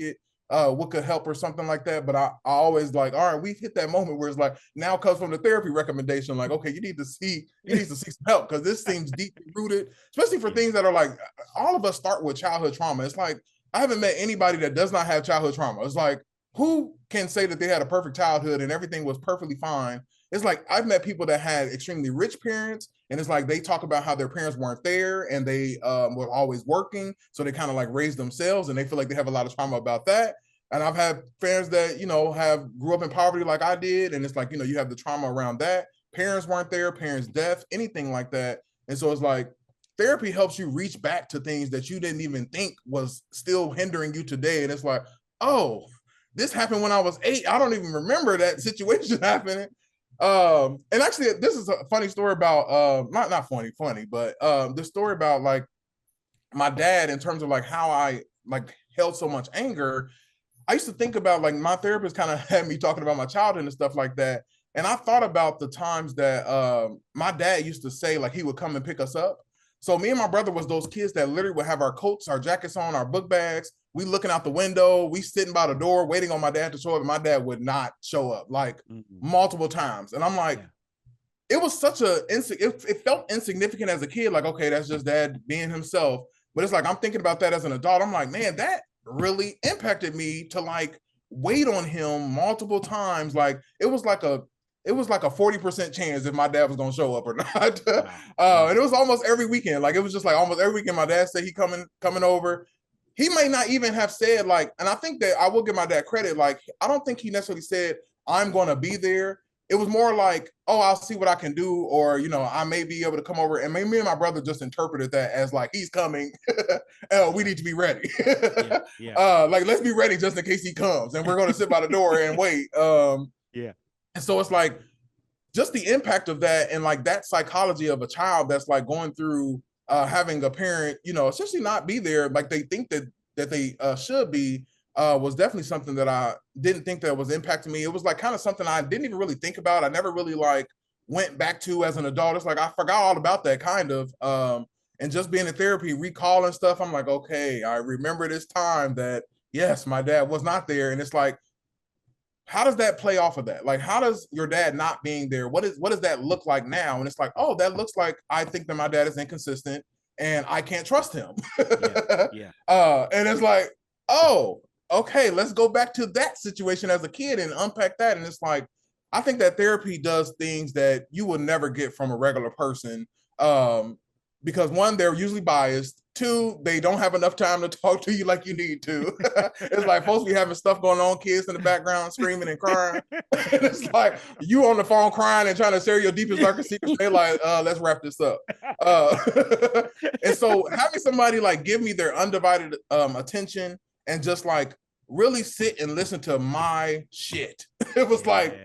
what could help or something like that. But I always like, all right, we've hit that moment where it's like, now comes from the therapy recommendation, like, okay, you need to seek some help, because this seems deeply rooted, especially for things that are like, all of us start with childhood trauma. It's like, I haven't met anybody that does not have childhood trauma. It's like, who can say that they had a perfect childhood and everything was perfectly fine? It's like, I've met people that had extremely rich parents, and it's like, they talk about how their parents weren't there and they were always working. So they kind of like raised themselves, and they feel like they have a lot of trauma about that. And I've had friends that, you know, grew up in poverty like I did. And it's like, you know, you have the trauma around that. Parents weren't there, parents deaf, anything like that. And so it's like, therapy helps you reach back to things that you didn't even think was still hindering you today. And it's like, oh, this happened when I was 8. I don't even remember that situation happening. And actually, this is a funny story about not funny, but the story about like my dad, in terms of like how I like held so much anger. I used to think about like, my therapist kind of had me talking about my childhood and stuff like that. And I thought about the times that my dad used to say, like, he would come and pick us up. So me and my brother was those kids that literally would have our coats, our jackets on, our book bags. We looking out the window, we sitting by the door waiting on my dad to show up, and my dad would not show up like multiple times. And I'm like, it was such it felt insignificant as a kid. Like, okay, that's just dad being himself. But it's like, I'm thinking about that as an adult. I'm like, man, that really impacted me to like wait on him multiple times. Like, it was like a 40% chance if my dad was gonna show up or not. And it was almost every weekend. Like, it was just like almost every weekend my dad said he coming over. He may not even have said like, and I think that I will give my dad credit, like, I don't think he necessarily said, I'm gonna be there. It was more like, oh, I'll see what I can do, or, you know, I may be able to come over. And me and my brother just interpreted that as like, he's coming. We need to be ready. Like, let's be ready just in case he comes, and we're going to sit by the door and wait. And so it's like, just the impact of that, and like that psychology of a child that's like going through having a parent, you know, essentially not be there like they think that they should be, was definitely something that I didn't think that was impacting me. It was like kind of something I didn't even really think about. I never really like went back to as an adult. It's like, I forgot all about that kind of, and just being in therapy, recalling stuff. I'm like, okay, I remember this time that, yes, my dad was not there. And it's like, how does that play off of that? Like, how does your dad not being there? What does that look like now? And it's like, oh, that looks like I think that my dad is inconsistent and I can't trust him. Yeah. Yeah. And it's like, oh, okay, let's go back to that situation as a kid and unpack that. And it's like, I think that therapy does things that you will never get from a regular person. Because one, they're usually biased. Two, they don't have enough time to talk to you like you need to. It's like supposed to be having stuff going on, kids in the background screaming and crying. And it's like you on the phone crying and trying to share your deepest, darkest secrets. They're like, let's wrap this up. And so having somebody like give me their undivided attention and just like really sit and listen to my shit. It was like,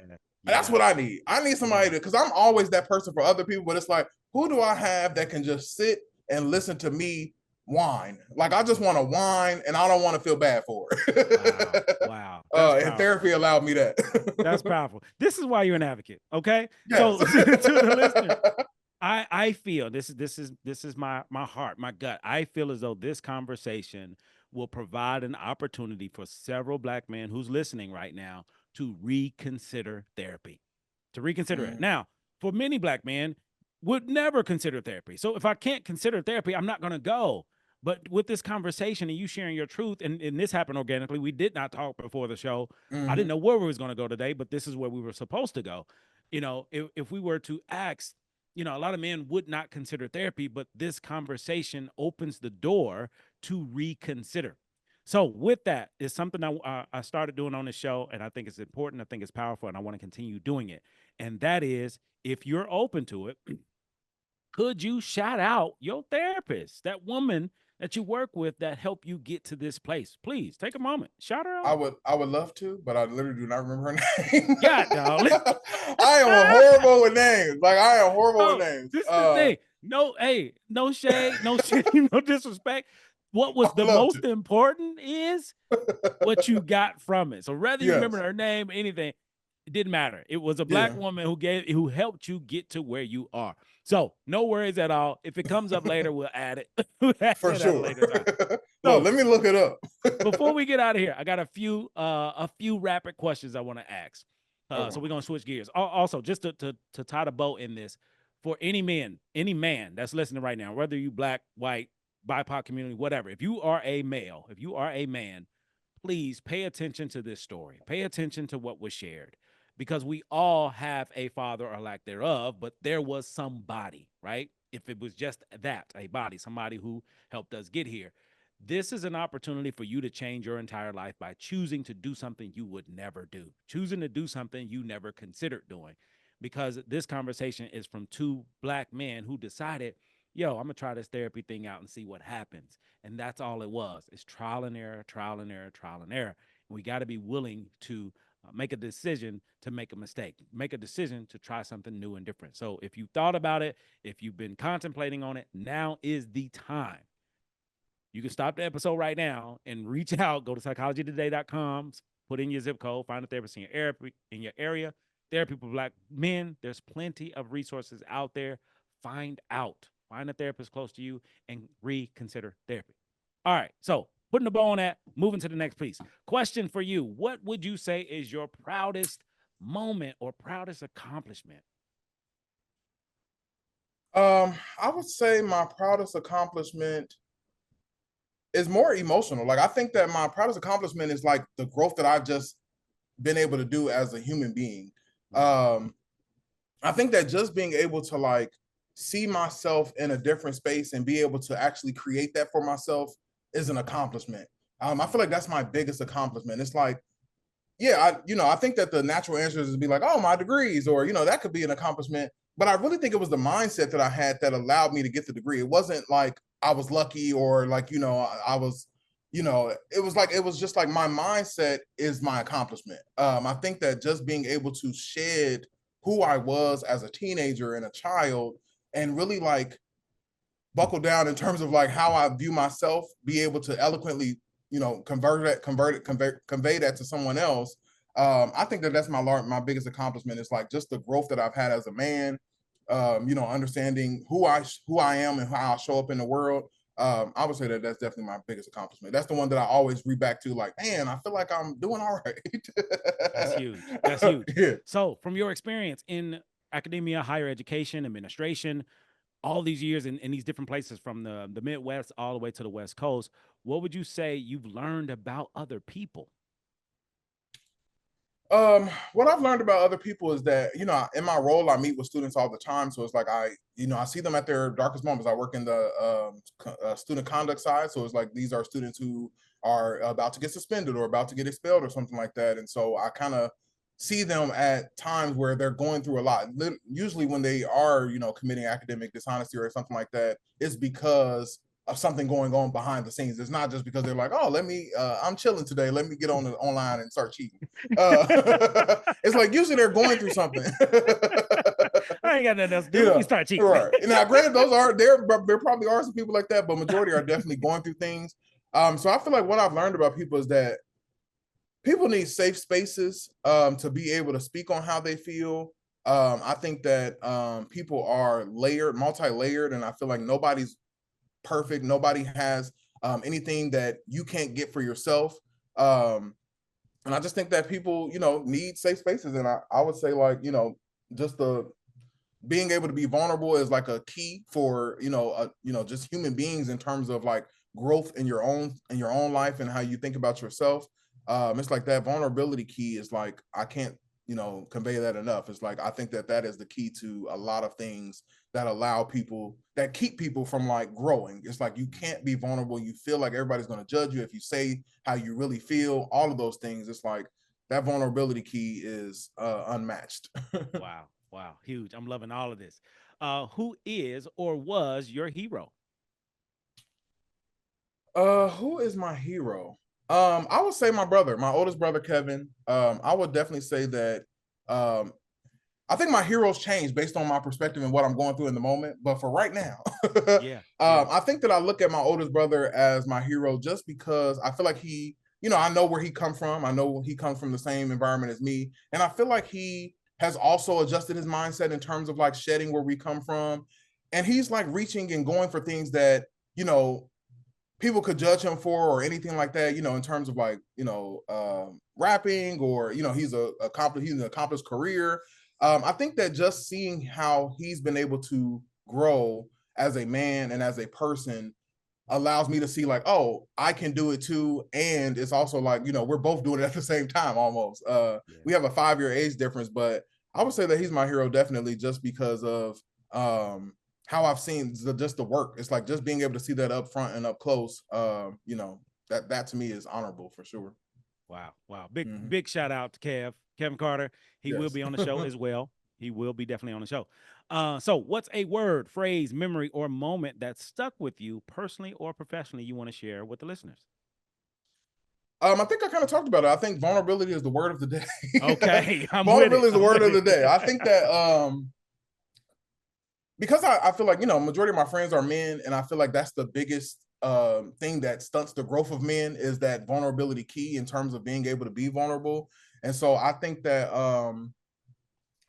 that's what I need. I need somebody to, because I'm always that person for other people, but it's like, who do I have that can just sit and listen to me whine? Like, I just want to whine and I don't want to feel bad for it. Wow. And therapy allowed me that. That's powerful. This is why you're an advocate. Okay. Yes. So to the listener, I feel this is my heart, my gut. I feel as though this conversation will provide an opportunity for several Black men who's listening right now to reconsider therapy, to reconsider it. Now, for many Black men, would never consider therapy. So if I can't consider therapy, I'm not going to go. But with this conversation and you sharing your truth, and this happened organically, we did not talk before the show. I didn't know where we was going to go today, but this is where we were supposed to go. You know, if we were to ask, you know, a lot of men would not consider therapy, but this conversation opens the door to reconsider. So with that, it's something I started doing on this show, and I think it's important. I think it's powerful, and I want to continue doing it. And that is, if you're open to it, could you shout out your therapist, that woman that you work with that helped you get to this place? Please take a moment, shout her out. I would love to, but I literally do not remember her name. Yeah, dog. I am horrible with names. Like, I am horrible with names. This is the thing. No, hey, no shade, no shame, no disrespect. What was the most important is what you got from it. So whether you remember her name, anything, it didn't matter. It was a Black woman who helped you get to where you are. So no worries at all. If it comes up later, we'll add it. For sure. Well, let me look it up. Before we get out of here, I got a few rapid questions I want to ask. So we're gonna switch gears. Also, just to tie the bow in this, for any man that's listening right now, whether you Black, white, BIPOC community, whatever, if you are a male, if you are a man, please pay attention to this story. Pay attention to what was shared, because we all have a father or lack thereof, but there was somebody, right? If it was just that, a body, somebody who helped us get here. This is an opportunity for you to change your entire life by choosing to do something you would never do, choosing to do something you never considered doing, because this conversation is from two Black men who decided, yo, I'm gonna try this therapy thing out and see what happens. And that's all it was. It's trial and error, trial and error, trial and error. And we got to be willing to make a decision to make a mistake, make a decision to try something new and different. So if you thought about it, if you've been contemplating on it, now is the time. You can stop the episode right now and reach out. Go to psychologytoday.com, put in your zip code, find a therapist in your area. Therapy for Black men. There's plenty of resources out there. Find a therapist close to you and reconsider therapy. All right. So putting the bow on that, moving to the next piece. Question for you. What would you say is your proudest moment or proudest accomplishment? I would say my proudest accomplishment is more emotional. Like, I think that my proudest accomplishment is like the growth that I've just been able to do as a human being. I think that just being able to like see myself in a different space and be able to actually create that for myself is an accomplishment. I feel like that's my biggest accomplishment. It's like, yeah, I think that the natural answer is to be like, oh, my degrees, or, that could be an accomplishment. But I really think it was the mindset that I had that allowed me to get the degree. It wasn't like I was lucky or like, I was, it was just like my mindset is my accomplishment. I think that just being able to shed who I was as a teenager and a child and really like buckle down in terms of like how I view myself, be able to eloquently, convey that to someone else. I think that that's my biggest accomplishment. Is like just the growth that I've had as a man, understanding who I am and how I show up in the world. I would say that that's definitely my biggest accomplishment. That's the one that I always read back to, like, man, I feel like I'm doing all That's right. huge. That's huge. Yeah. So, from your experience in academia, higher education, administration, all these years in these different places from the Midwest all the way to the West Coast, what would you say you've learned about other people? What I've learned about other people is that, you know, in my role, I meet with students all the time. So it's like I see them at their darkest moments. I work in the student conduct side. So it's like these are students who are about to get suspended or about to get expelled or something like that. And so I kind of see them at times where they're going through a lot. Usually when they are, you know, committing academic dishonesty or something like that, it's because of something going on behind the scenes. It's not just because they're like, oh, I'm chilling today. Let me get on the online and start cheating. It's like usually they're going through something. I ain't got nothing else to do. You Let me know, start cheating. right. Now, granted, there probably are some people like that, but majority are definitely going through things. So I feel like what I've learned about people is that people need safe spaces to be able to speak on how they feel. I think that people are multi-layered, and I feel like nobody's perfect. Nobody has anything that you can't get for yourself. And I just think that people, you know, need safe spaces. And I would say, like, you know, just the being able to be vulnerable is like a key for, just human beings in terms of like growth in your own life and how you think about yourself. It's like that vulnerability key is like, I can't, convey that enough. It's like, I think that that is the key to a lot of things that allow people, that keep people from like growing. It's like, you can't be vulnerable. You feel like everybody's going to judge you if you say how you really feel, all of those things. It's like that vulnerability key is unmatched. Wow. Wow. Huge. I'm loving all of this. Who is or was your hero? Who is my hero? I would say my brother, my oldest brother, Kevin. I would definitely say that um I think my heroes change based on my perspective and what I'm going through in the moment. But for right now, Yeah. Yeah. I think that I look at my oldest brother as my hero just because I feel like I know where he comes from. I know he comes from the same environment as me. And I feel like he has also adjusted his mindset in terms of like shedding where we come from. And he's like reaching and going for things that, people could judge him for or anything like that, in terms of like, rapping or, he's an accomplished career. I think that just seeing how he's been able to grow as a man and as a person allows me to see like, oh, I can do it too. And it's also like, we're both doing it at the same time almost. Yeah. We have a 5-year age difference, but I would say that he's my hero definitely just because of how I've seen just the work. It's like just being able to see that up front and up close. That to me is honorable for sure. Wow. Wow. Big, Mhm. big shout out to Kevin Carter. He will Yes. be on the show as well. He will be definitely on the show. So what's a word, phrase, memory, or moment that stuck with you personally or professionally you want to share with the listeners? I think I kind of talked about it. I think vulnerability is the word of the day. Okay. I'm with it. Vulnerability is the I'm word with of the it. day. I think that because I feel like, majority of my friends are men, and I feel like that's the biggest thing that stunts the growth of men is that vulnerability key in terms of being able to be vulnerable. And so I think that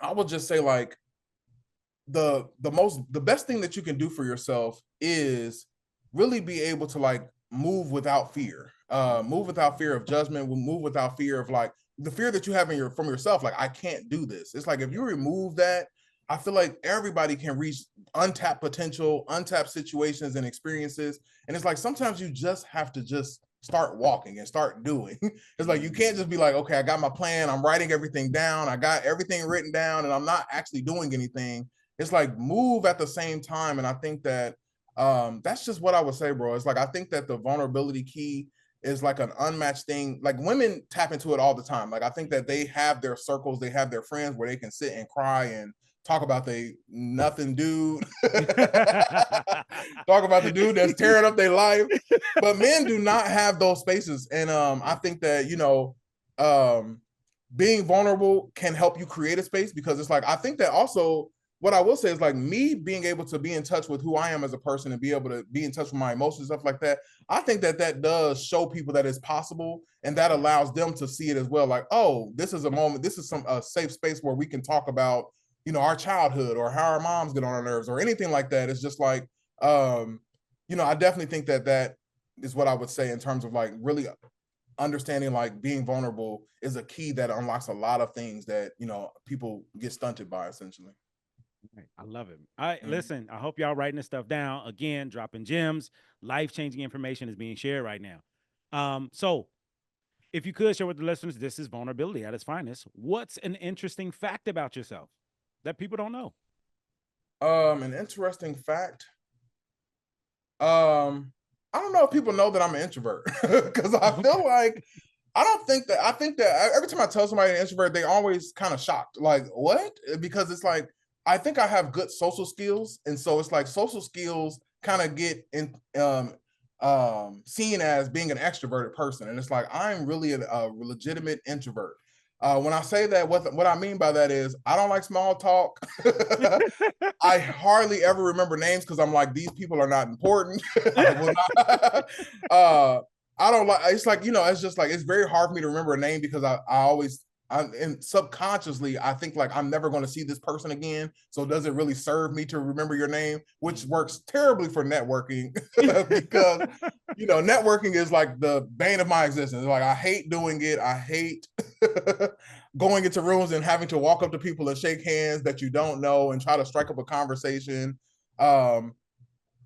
I would just say like the best thing that you can do for yourself is really be able to like move without fear. Move without fear of judgment, move without fear of like the fear that you have from yourself, like I can't do this. It's like if you remove that, I feel like everybody can reach untapped potential, untapped situations and experiences. And it's like sometimes you just have to just start walking and start doing. It's like you can't just be like, okay, I got my plan, I'm writing everything down, I got everything written down, and I'm not actually doing anything. It's like move at the same time. And I think that that's just what I would say, bro. It's like I think that the vulnerability key is like an unmatched thing. Like women tap into it all the time. Like I think that they have their circles, they have their friends where they can sit and cry and talk about they nothing dude. Talk about the dude that's tearing up their life. But men do not have those spaces. And I think that, being vulnerable can help you create a space because it's like I think that also what I will say is like me being able to be in touch with who I am as a person and be able to be in touch with my emotions, stuff like that. I think that that does show people that it's possible, and that Yeah. allows them to see it as well. Like, oh, this is a moment, this is a safe space where we can talk about, our childhood or how our moms get on our nerves or anything like that. It's just like, um, I definitely think that is what I would say in terms of like really understanding like being vulnerable is a key that unlocks a lot of things that, people get stunted by essentially. Right. I love it. All right, Mm. listen, I hope y'all writing this stuff down. Again, dropping gems, life-changing information is being shared right now. So if you could share with the listeners, this is vulnerability at its finest. What's an interesting fact about yourself that people don't know? An interesting fact. I don't know if people know that I'm an introvert because I feel like I think that every time I tell somebody an introvert, they always kind of shocked. Like, what? Because it's like I think I have good social skills, and so it's like social skills kind of get in seen as being an extroverted person, and it's like I'm really a legitimate introvert. When I say that, what I mean by that is I don't like small talk. I hardly ever remember names because I'm like, these people are not important. I will not. I don't like. It's like, it's just like it's very hard for me to remember a name because and subconsciously I think like I'm never going to see this person again. So does it really serve me to remember your name? Which works terribly for networking because networking is like the bane of my existence. Like I hate doing it. I hate going into rooms and having to walk up to people and shake hands that you don't know and try to strike up a conversation.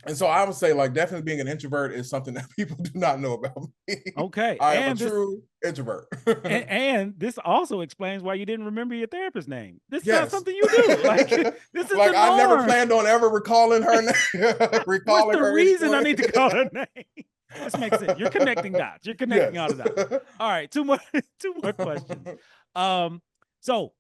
And so I would say like definitely being an introvert is something that people do not know about me. Okay. I am a true introvert. and this also explains why you didn't remember your therapist's name. This is not Yes. something you do. Like this is like the I never norm. planned on ever recalling her name. What's the reason I anyway. need to call her name? This makes sense. You're connecting dots. You're connecting all the dots. All right, two more questions. So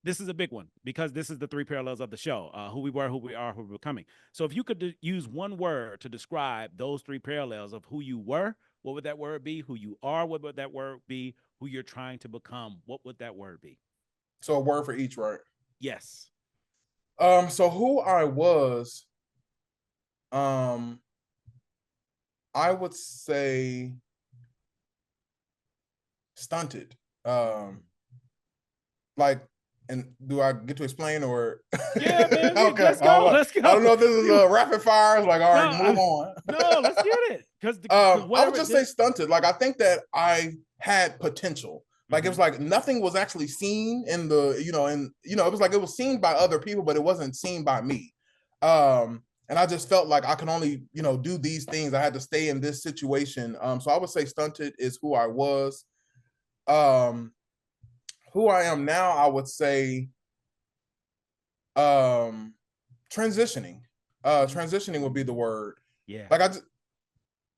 this is a big one because this is the three parallels of the show: who we were, who we are, who we're becoming. So if you could use one word to describe those three parallels of who you were, what would that word be? Who you are, what would that word be? Who you're trying to become, what would that word be? So a word for each, right? Yes. So who I was, I would say stunted. Like, and do I get to explain or? Yeah, man. Okay, Let's go. Let's go. I don't know if this is a rapid fire. It's like, all right, move on. No, let's get it. Because I would just say stunted. Like, I think that I had potential. Like it was like nothing was actually seen in the, it was like it was seen by other people, but it wasn't seen by me. And I just felt like I could only, do these things. I had to stay in this situation. So I would say stunted is who I was. Who I am now, I would say transitioning. Transitioning would be the word. Yeah. Like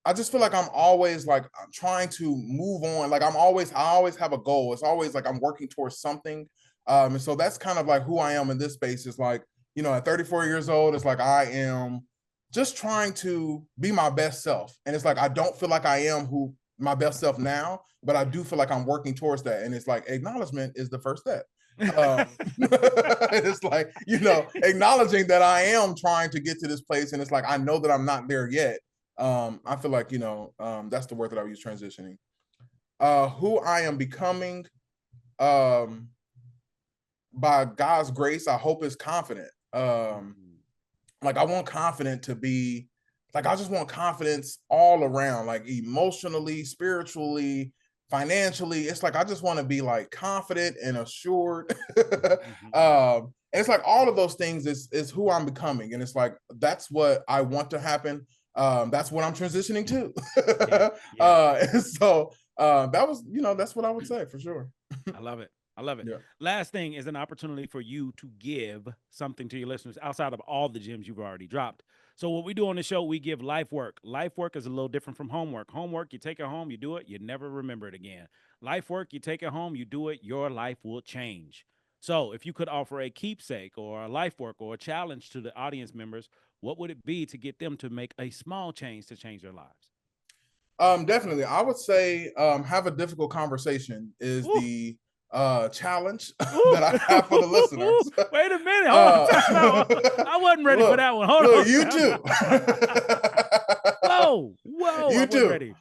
I just feel like I'm always like I'm trying to move on. Like I always have a goal. It's always like I'm working towards something. And so that's kind of like who I am in this space. Is like, at 34 years old, it's like I am just trying to be my best self. And it's like I don't feel like I am who my best self now, but I do feel like I'm working towards that. And it's like acknowledgement is the first step. It's like, acknowledging that I am trying to get to this place. And it's like, I know that I'm not there yet. I feel like, that's the word that I would use, transitioning. Who I am becoming, by God's grace, I hope is confident. Like I want confident to be, like I just want confidence all around, like emotionally, spiritually, financially. It's like I just want to be like confident and assured. And it's like all of those things is who I'm becoming. And it's like that's what I want to happen. That's what I'm transitioning to. And so that was, that's what I would say for sure. I love it. I love it. Yeah. Last thing is an opportunity for you to give something to your listeners outside of all the gems you've already dropped. So what we do on the show, we give life work. Life work is a little different from homework. Homework, you take it home, you do it, you never remember it again. Life work, you take it home, you do it, your life will change. So if you could offer a keepsake or a life work or a challenge to the audience members, what would it be to get them to make a small change to change their lives? Definitely. I would say have a difficult conversation is the challenge that I have for the listeners. Wait a minute. Hold on. I wasn't ready for that one. Hold on. You too. Whoa. You I too. ready.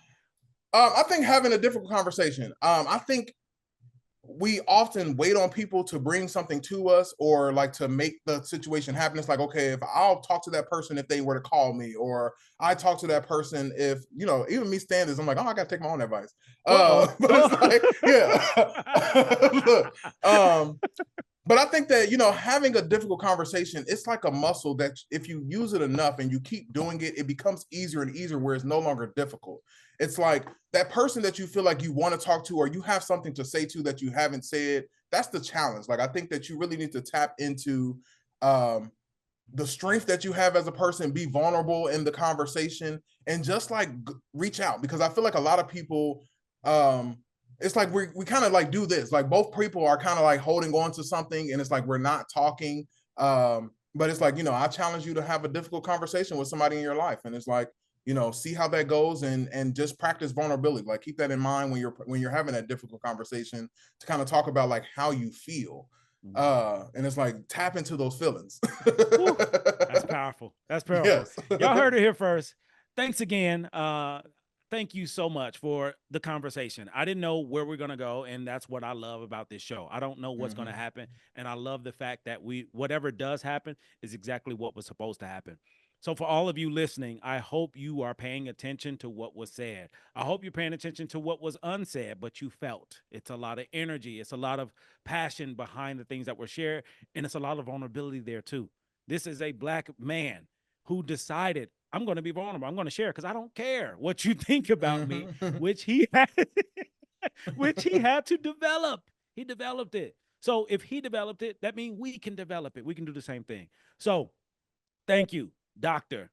I think having a difficult conversation. I think we often wait on people to bring something to us or like to make the situation happen. It's like, okay, if I'll talk to that person if they were to call me, or I talk to that person if, you know, even me standing, I'm like, oh, I gotta take my own advice. But it's like, yeah. Look, but I think that, you know, having a difficult conversation, it's like a muscle that if you use it enough and you keep doing it, it becomes easier and easier where it's no longer difficult. It's like that person that you feel like you want to talk to or you have something to say to that you haven't said. That's the challenge. Like, I think that you really need to tap into um, the strength that you have as a person, be vulnerable in the conversation, and just like reach out, because I feel like a lot of people, um, it's like we kind of like do this, like both people are kind of like holding on to something and it's like we're not talking. But it's like, you know, I challenge you to have a difficult conversation with somebody in your life, and it's like, you know, see how that goes, and just practice vulnerability. Like, keep that in mind when you're having that difficult conversation, to kind of talk about like how you feel. And it's like, tap into those feelings. Whew, that's powerful. That's powerful. Yes. Y'all heard it here first. Thanks again. Thank you so much for the conversation. I didn't know where we're going to go, and that's what I love about this show. I don't know what's going to happen, and I love the fact that whatever does happen is exactly what was supposed to happen. So for all of you listening, I hope you are paying attention to what was said. I hope you're paying attention to what was unsaid, but you felt. It's a lot of energy. It's a lot of passion behind the things that were shared, and it's a lot of vulnerability there too. This is a Black man who decided, I'm going to be vulnerable. I'm going to share because I don't care what you think about me, which he had, which he had to develop. He developed it. So if he developed it, that means we can develop it. We can do the same thing. So thank you, Dr.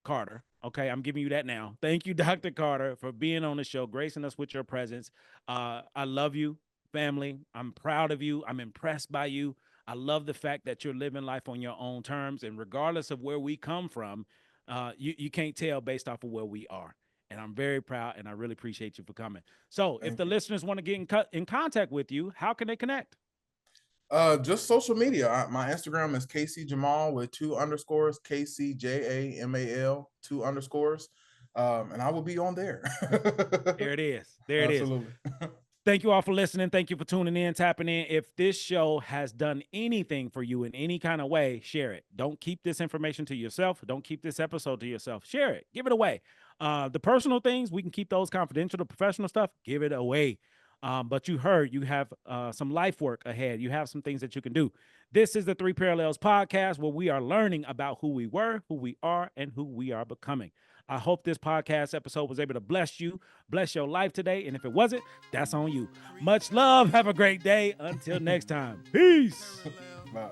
Carter. Okay, I'm giving you that now. Thank you, Dr. Carter, for being on the show, gracing us with your presence. I love you, family. I'm proud of you. I'm impressed by you. I love the fact that you're living life on your own terms, and regardless of where we come from, you can't tell based off of where we are. And I'm very proud, and I really appreciate you for coming. So, if the listeners want to get in contact with you, how can they connect? Just social media. My Instagram is KC Jamal with 2 underscores, KCJAMAL 2 underscores. And I will be on there. There it is. There it is. Absolutely. Thank you all for listening. Thank you for tuning in, tapping in. If this show has done anything for you in any kind of way, share it. Don't keep this information to yourself. Don't keep this episode to yourself. Share it. Give it away. The personal things, we can keep those confidential. The professional stuff, give it away. But you heard you have some life work ahead. You have some things that you can do. This is the Three Parallels podcast, where we are learning about who we were, who we are, and who we are becoming. I hope this podcast episode was able to bless you, bless your life today. And if it wasn't, that's on you. Much love. Have a great day. Until next time. Peace. Wow.